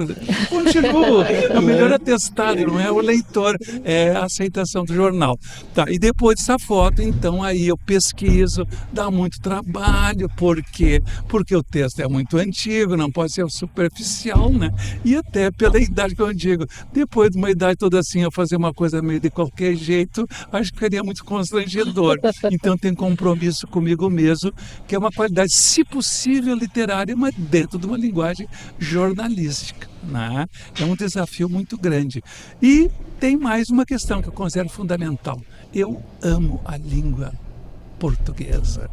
continuo. É o melhor atestado, não é o leitor, é a aceitação do jornal. Tá, e depois dessa foto, então, aí eu pesquiso, dá muito trabalho, por quê? Porque o texto é muito antigo, não pode ser superficial, né? E até pela idade que eu digo, depois de uma idade toda assim, eu fazer uma coisa meio de qualquer jeito, acho que seria muito constrangedor. Então tem compromisso comigo mesmo, que é uma qualidade, se possível, literária, mas dentro de uma linguagem jornalística, né? É um desafio muito grande. E tem mais uma questão que eu considero fundamental. Eu amo a língua portuguesa.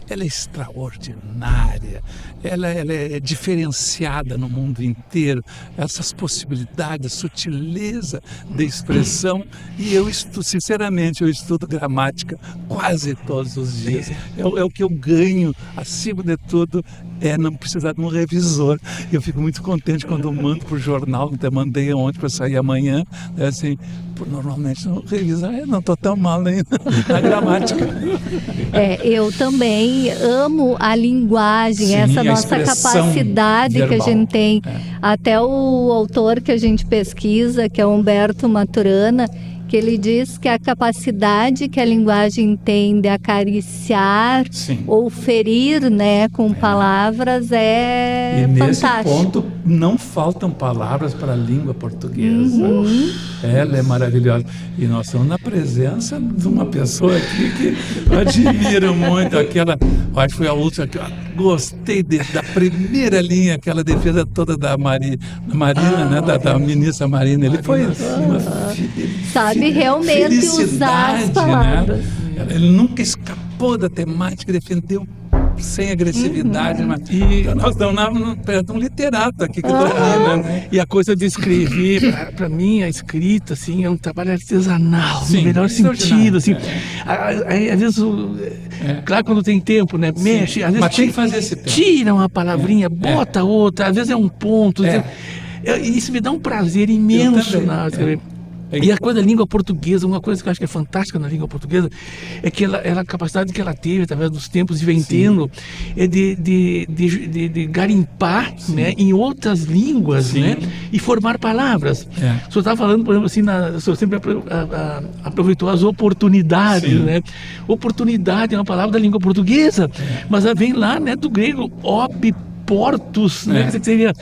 Ela é extraordinária, ela é diferenciada no mundo inteiro, essas possibilidades, sutileza de expressão, e eu estudo, sinceramente, eu estudo gramática quase todos os dias. É o que eu ganho, acima de tudo, é não precisar de um revisor. Eu fico muito contente quando eu mando para o jornal, até mandei ontem para sair amanhã, assim, normalmente não revisar, não estou tão mal nem na gramática. Eu também amo a linguagem, sim, essa nossa capacidade verbal que a gente tem. Até o autor que a gente pesquisa, que é Humberto Maturana, que ele diz que a capacidade que a linguagem tem de acariciar, sim, ou ferir, né, com palavras é fantástica. Nesse ponto não faltam palavras para a língua portuguesa. Ela é maravilhosa. E nós estamos na presença de uma pessoa aqui que eu admiro muito. Aquela, acho que foi a última que eu gostei da primeira linha, aquela defesa toda da Marina, né, da ministra Marina. Ele foi uma sabe realmente usar as palavras. Né? Ele nunca escapou da temática, defendeu sem agressividade. Mas, e nós estamos perto de um literato aqui que domina, né? E a coisa de escrever, para mim, a escrita, assim, é um trabalho artesanal, sim, no melhor sentido, assim. Às vezes, claro, quando tem tempo, né? Sim, mexe, às vezes mas tem que fazer esse tempo. Tira uma palavrinha, bota outra, às vezes é um ponto. Isso me dá um prazer imenso na escrever. E a coisa da língua portuguesa, uma coisa que eu acho que é fantástica na língua portuguesa, é que a capacidade que ela teve, através dos tempos, de vem tendo, é de garimpar, né, em outras línguas, né, e formar palavras. O senhor estava falando, por exemplo, assim, o senhor sempre aproveitou as oportunidades, né? Oportunidade é uma palavra da língua portuguesa, mas ela vem lá, né, do grego portos, né? Que seria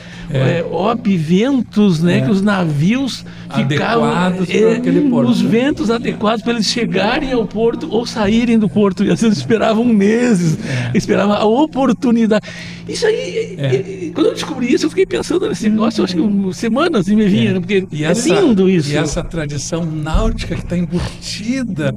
ventos, né? Que os navios ficavam os ventos adequados para eles chegarem ao porto ou saírem do porto. E às vezes esperavam meses, esperavam a oportunidade. Isso aí, quando eu descobri isso, eu fiquei pensando nesse negócio, eu acho que semanas me vinha, né? Porque é lindo isso. E essa tradição náutica que está embutida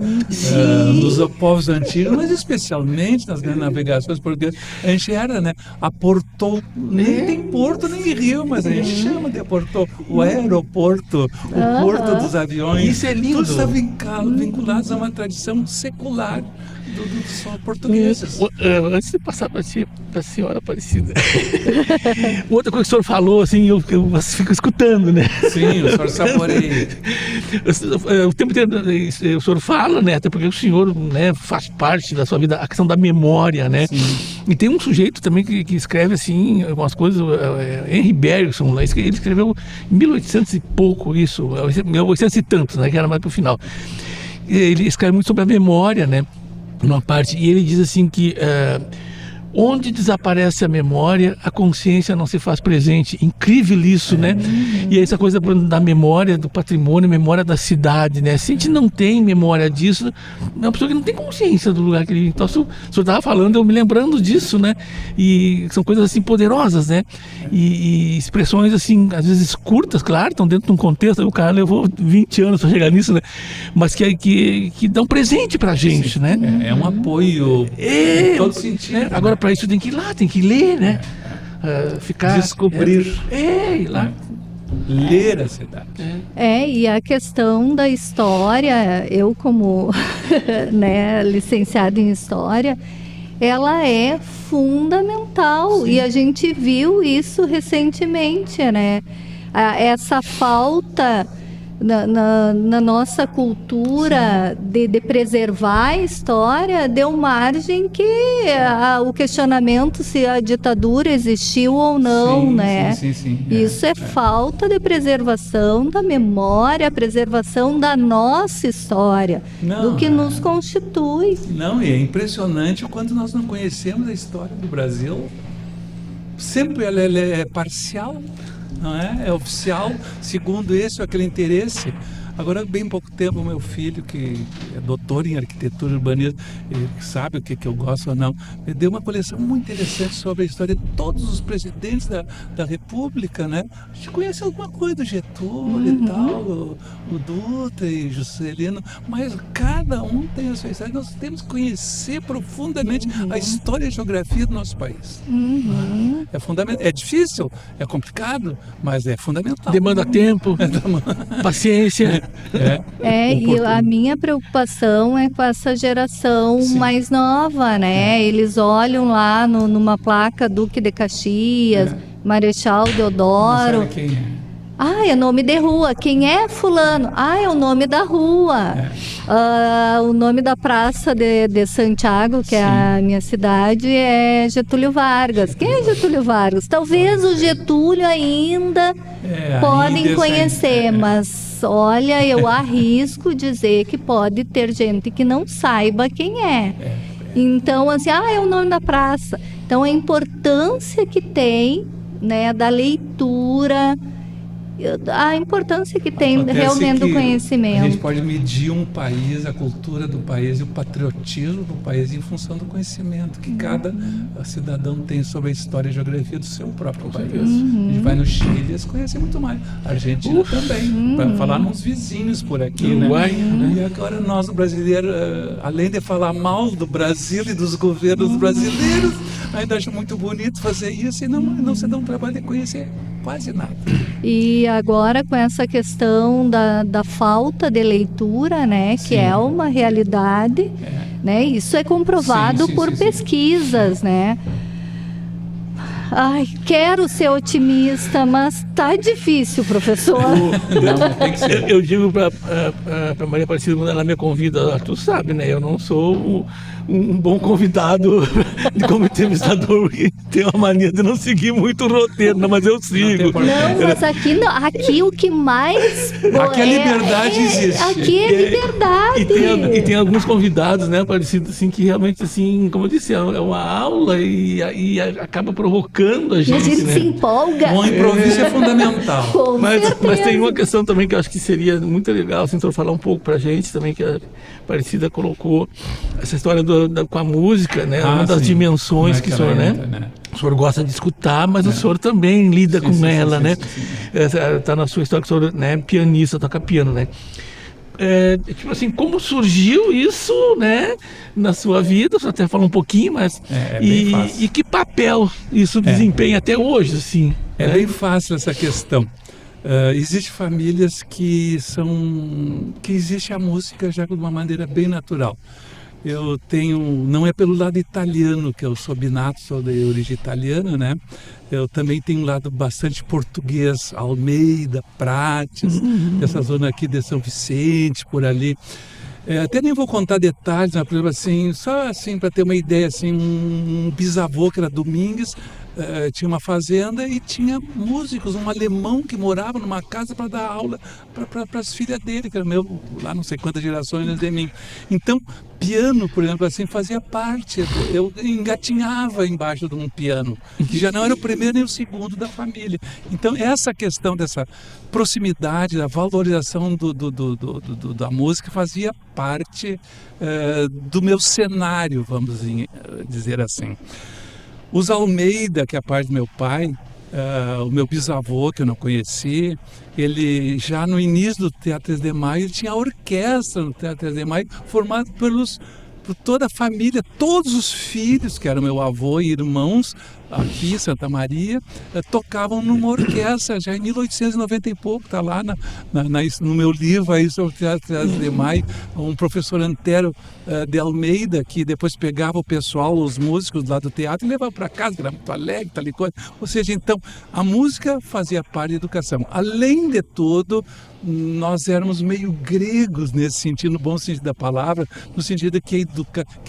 nos povos antigos, mas especialmente nas grandes navegações portuguesas, a gente era, né? Aportou, nem tem porto nem rio, mas a gente chama de aportou, o aeroporto, o porto dos aviões. Isso é lindo. Tudo está vinculados a uma tradição secular dos portugueses. Antes de passar para a senhora Aparecida, outra coisa que o senhor falou, assim, eu fico escutando, né? Sim, o senhor saboreia. O tempo inteiro o senhor fala, né? Até porque o senhor, né, faz parte da sua vida a questão da memória, né? Sim. E tem um sujeito também que escreve assim algumas coisas, Henry Bergson, ele escreveu em 1800 e pouco isso, 1800 e tantos, né? Que era mais para o final. Ele escreve muito sobre a memória, né? Numa parte, e ele diz assim que onde desaparece a memória, a consciência não se faz presente. Incrível isso, né? E essa coisa da memória, do patrimônio, memória da cidade, né? Se a gente não tem memória disso, é uma pessoa que não tem consciência do lugar que ele... Então, o senhor estava falando, eu me lembrando disso, né? E são coisas assim poderosas, né? E expressões assim, às vezes curtas, claro, estão dentro de um contexto, o cara levou 20 anos para chegar nisso, né? Mas que dão presente pra gente, né? É um apoio em todo sentido. Né? Agora, para isso tem que ir lá, tem que ler, né? Ficar... Descobrir. Ir lá. Ler a cidade. E a questão da história, eu como né, licenciada em História, ela é fundamental. Sim. E a gente viu isso recentemente, né? Essa falta na nossa cultura de preservar a história deu margem que o questionamento se a ditadura existiu ou não, sim, né? Sim. Isso é falta de preservação da memória, preservação da nossa história, do que nos constitui. Não, e é impressionante o quanto nós não conhecemos a história do Brasil. Sempre ela é parcial. Não é? É oficial, segundo esse ou aquele interesse. Agora, bem pouco tempo, meu filho, que é doutor em arquitetura e urbanismo, ele sabe o que eu gosto ou não, me deu uma coleção muito interessante sobre a história de todos os presidentes da República, né? A gente conhece alguma coisa do Getúlio e tal, o Dutra e Juscelino, mas cada um tem a sua história. Nós temos que conhecer profundamente a história e a geografia do nosso país. É fundamental. É difícil, é complicado, mas é fundamental. Demanda tempo, paciência. E a minha preocupação é com essa geração mais nova, né? Eles olham lá numa placa Duque de Caxias, Marechal Deodoro. Não sabe quem é. É nome de rua. Quem é fulano? É o nome da rua. O nome da praça de Santiago, que é a minha cidade, é Getúlio Vargas. Quem é Getúlio Vargas? Talvez o Getúlio ainda podem conhecer, mas olha, eu arrisco dizer que pode ter gente que não saiba quem é. Então, assim, é o nome da praça. Então, a importância que tem, né, da leitura, a importância que tem realmente do conhecimento. A gente pode medir um país, a cultura do país e o patriotismo do país em função do conhecimento que cada cidadão tem sobre a história e a geografia do seu próprio país. A gente vai no Chile, eles conhecem muito mais. A Argentina também, para falar nos vizinhos por aqui, né? E agora nós, brasileiros, além de falar mal do Brasil e dos governos brasileiros, ainda acho muito bonito fazer isso e não se dá um trabalho de conhecer quase nada. E agora com essa questão da falta de leitura, né, que é uma realidade, né, isso é comprovado por pesquisas, né. Ai, quero ser otimista, mas tá difícil, professor. Não, tem que ser. Eu digo para Maria Aparecida, quando ela me convida, tu sabe, né? Eu não sou um bom convidado como entrevistador, porque tem uma mania de não seguir muito o roteiro, não, mas eu sigo. Não, mas aqui não. Aqui o que mais... Aqui a liberdade existe. Aqui é liberdade. E tem alguns convidados, né, Aparecido, assim, que realmente, assim, como eu disse, é uma aula e acaba provocando a E a gente, gente né? se empolga. O improviso é fundamental. Com Mas certeza. tem uma questão também que eu acho que seria muito legal, assim, tu falar um pouco pra gente também, que a Aparecida colocou essa história com a música, né? Uma das sim. dimensões que o senhor, né? O senhor gosta de escutar, mas o senhor também lida com ela, né? Tá na sua história que o senhor, né, pianista, toca piano, né? Tipo assim, como surgiu isso, né, na sua vida? Você até falou um pouquinho, mas bem fácil. E que papel isso desempenha até hoje, assim? É bem fácil essa questão. Existem famílias que existe a música já de uma maneira bem natural. Eu tenho, não é pelo lado italiano, que eu sou binato, sou de origem italiana, né? Eu também tenho um lado bastante português, Almeida, Prates, essa zona aqui de São Vicente, por ali. Até nem vou contar detalhes, mas, por exemplo, assim, só assim para ter uma ideia, assim, um bisavô que era Domingues, tinha uma fazenda e tinha músicos, um alemão que morava numa casa para dar aula para as filhas dele, que era meu, lá não sei quantas gerações antes de mim. Então, piano, por exemplo, assim, fazia parte. Eu engatinhava embaixo de um piano, que já não era o primeiro nem o segundo da família. Então, essa questão dessa proximidade, da valorização da música fazia parte do meu cenário, vamos dizer assim. Os Almeida, que é a parte do meu pai, o meu bisavô, que eu não conheci, ele já no início do Teatro de Maio, ele tinha a orquestra no Teatro de Maio, formado por toda a família, todos os filhos, que eram meu avô e irmãos, aqui em Santa Maria, tocavam numa orquestra, já em 1890 e pouco, está lá no meu livro aí sobre o Teatro de Maio, um professor Antero de Almeida, que depois pegava o pessoal, os músicos lá do teatro, e levava para casa, que era muito alegre, tal e coisa. Ou seja, então, a música fazia parte da educação. Além de tudo, nós éramos meio gregos nesse sentido, no bom sentido da palavra, no sentido que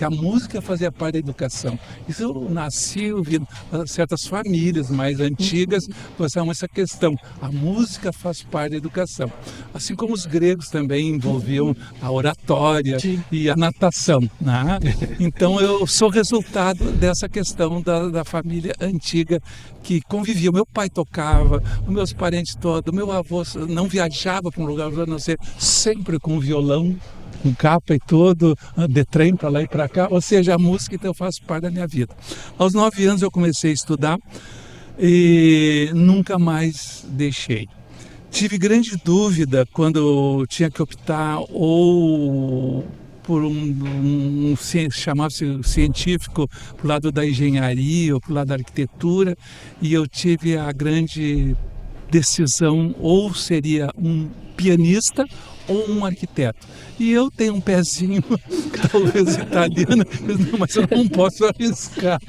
a música fazia parte da educação. Isso eu nasci ouvindo certas famílias mais antigas passavam essa questão. A música faz parte da educação. Assim como os gregos também envolviam a oratória e a natação, né? Então eu sou resultado dessa questão da família antiga que convivia. Meu pai tocava, os meus parentes todos, meu avô não viajava para um lugar, a não ser sempre com violão, com capa e todo, de trem para lá e para cá, ou seja, a música então faz parte da minha vida. Aos 9 anos eu comecei a estudar e nunca mais deixei. Tive grande dúvida quando eu tinha que optar ou por chamava-se científico, para o lado da engenharia ou para o lado da arquitetura, e eu tive a grande decisão, ou seria um pianista ou um arquiteto. E eu tenho um pezinho, talvez italiano, mas eu não posso arriscar.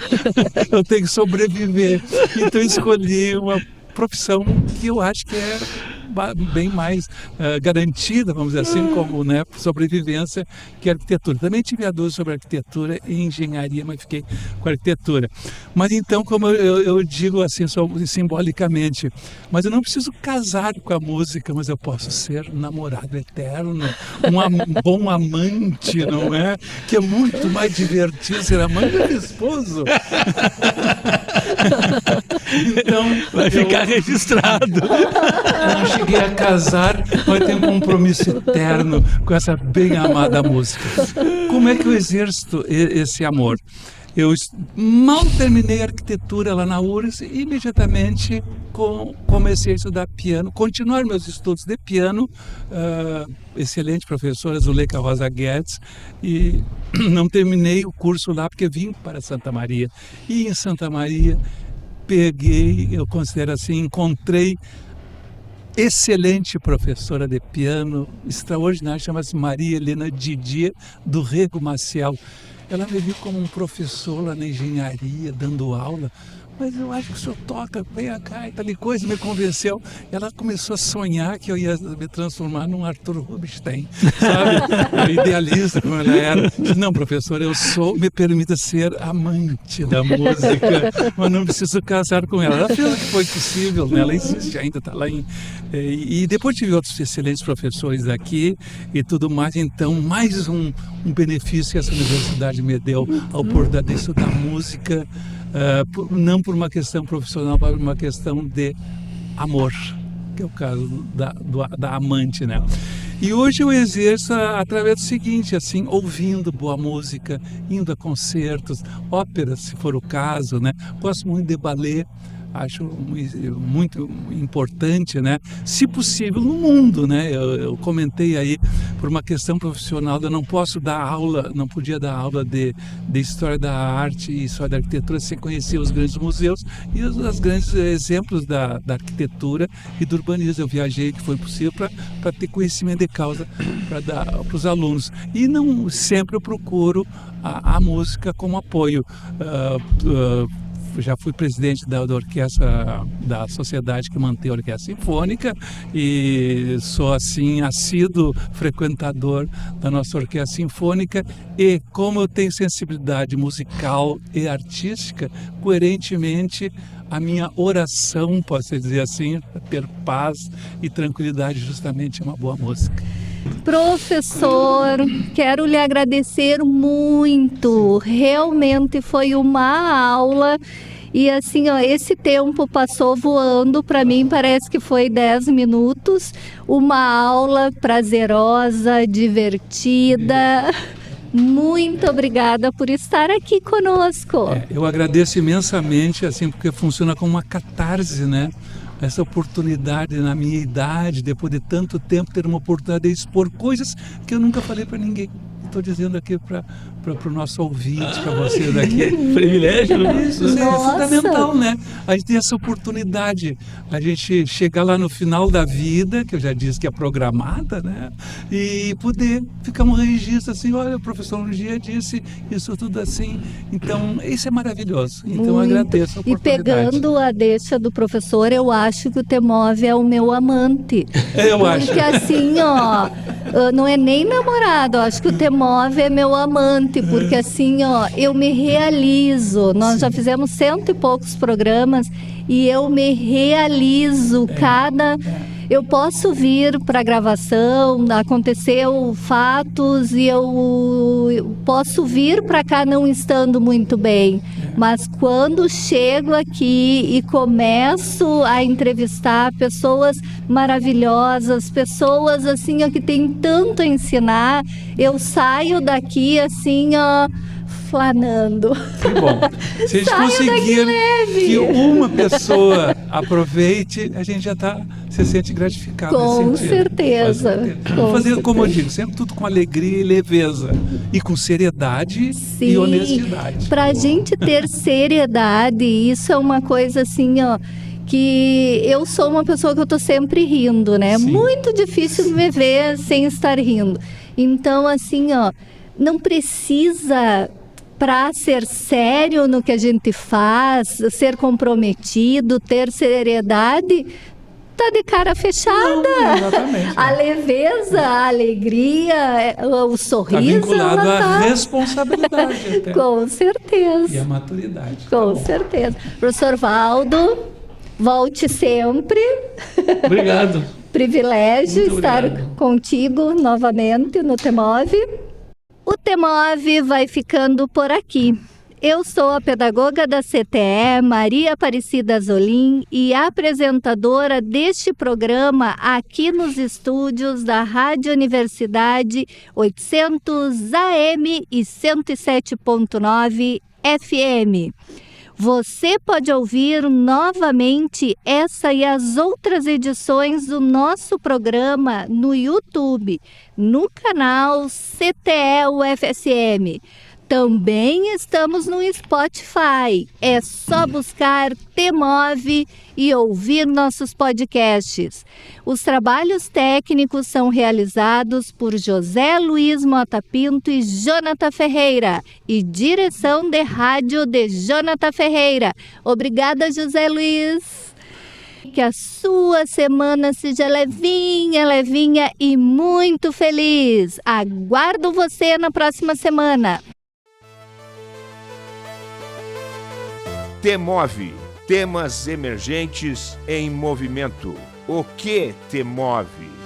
Eu tenho que sobreviver. Então eu escolhi uma profissão que eu acho que é bem mais garantida, vamos dizer assim, como, né, sobrevivência, que a arquitetura. Também tive a dúvida sobre arquitetura e engenharia, mas fiquei com a arquitetura. Mas então, como eu digo assim, simbolicamente, mas eu não preciso casar com a música, mas eu posso ser um namorado eterno, um bom amante, não é? Que é muito mais divertido ser amante do que esposo. Então, vai ficar registrado. Não cheguei a casar, mas tenho um compromisso eterno com essa bem amada música. Como é que eu exerço esse amor? Eu mal terminei a arquitetura lá na URGS e imediatamente comecei a estudar piano, continuar meus estudos de piano, excelente professora Zuleika Rosa Guedes, e não terminei o curso lá porque vim para Santa Maria. E em Santa Maria eu considero assim, encontrei excelente professora de piano, extraordinária, chama-se Maria Helena Didier, do Rego Maciel. Ela me viu como um professor lá na engenharia, dando aula, mas eu acho que o senhor toca bem a gaita, de coisa, me convenceu. Ela começou a sonhar que eu ia me transformar num Arthur Rubinstein, sabe? Idealista como ela era. Disse, não, professor, me permita ser amante da música, mas não preciso casar com ela. Ela fez o que foi possível, né? Ela insiste ainda, está lá e depois tive outros excelentes professores aqui e tudo mais. Então, mais um benefício que essa universidade me deu, a oportunidade de estudar música, não por uma questão profissional, mas por uma questão de amor, que é o caso da amante, né? E hoje eu exerço através do seguinte, assim, ouvindo boa música, indo a concertos, óperas, se for o caso, né? Gosto muito de ballet, acho muito importante, né? Se possível, no mundo, né? Eu comentei aí, por uma questão profissional, eu não posso dar aula, não podia dar aula de História da Arte e História da Arquitetura sem conhecer os grandes museus e os grandes exemplos da arquitetura e do urbanismo. Eu viajei, que foi possível, para ter conhecimento de causa para dar para os alunos. E não sempre eu procuro a música como apoio. Já fui presidente da orquestra, da sociedade que mantém a orquestra sinfônica e sou assim assíduo frequentador da nossa orquestra sinfônica e como eu tenho sensibilidade musical e artística, coerentemente a minha oração, posso dizer assim, ter paz e tranquilidade justamente é uma boa música. Professor, quero lhe agradecer muito, realmente foi uma aula e assim, ó, esse tempo passou voando, para mim parece que foi 10 minutos, uma aula prazerosa, divertida. Muito obrigada por estar aqui conosco. Eu agradeço imensamente, assim, porque funciona como uma catarse, né? Essa oportunidade na minha idade, depois de tanto tempo, ter uma oportunidade de expor coisas que eu nunca falei para ninguém. Estou dizendo aqui para o nosso ouvinte, para vocês aqui. Privilégio. Isso é fundamental, né? A gente tem essa oportunidade, a gente chegar lá no final da vida, que eu já disse que é programada, né? E poder ficar um registro assim, olha, o professor um dia disse isso tudo assim. Então, isso é maravilhoso. Então, eu agradeço a oportunidade. E pegando a deixa do professor, eu acho que o Temov é o meu amante. Eu acho. Porque assim, ó, não é nem namorado, eu acho que o Temov é meu amante, porque assim, ó, eu me realizo. Nós já fizemos 100 e poucos programas e eu me realizo eu posso vir para a gravação, aconteceu fatos e eu posso vir para cá não estando muito bem, mas quando chego aqui e começo a entrevistar pessoas maravilhosas, pessoas assim, ó, que tem tanto a ensinar, eu saio daqui assim, ó, flanando. Que bom. Se a gente conseguir que uma pessoa aproveite, a gente já se sente gratificado. Com certeza. Vamos fazer, como eu digo, sempre tudo com alegria e leveza. E com seriedade e honestidade. Para a gente ter seriedade, isso é uma coisa assim, ó, que eu sou uma pessoa que eu estou sempre rindo, né? Sim. Muito difícil me ver sem estar rindo. Então, assim, ó, não precisa, para ser sério no que a gente faz, ser comprometido, ter seriedade, tá de cara fechada. Não, exatamente. A leveza, a alegria, o sorriso. Está vinculado à responsabilidade. Até. Com certeza. E à maturidade. Com certeza. Professor Valdo, volte sempre. Obrigado. Privilégio muito estar contigo novamente no Temov. O Temov vai ficando por aqui. Eu sou a pedagoga da CTE, Maria Aparecida Zolim, e apresentadora deste programa aqui nos estúdios da Rádio Universidade 800 AM e 107.9 FM. Você pode ouvir novamente essa e as outras edições do nosso programa no YouTube, no canal CTE UFSM. Também estamos no Spotify. É só buscar Temove e ouvir nossos podcasts. Os trabalhos técnicos são realizados por José Luiz Mota Pinto e Jonathan Ferreira. E direção de rádio de Jonathan Ferreira. Obrigada, José Luiz. Que a sua semana seja levinha, levinha e muito feliz. Aguardo você na próxima semana. Temove, temas emergentes em movimento. O que te move?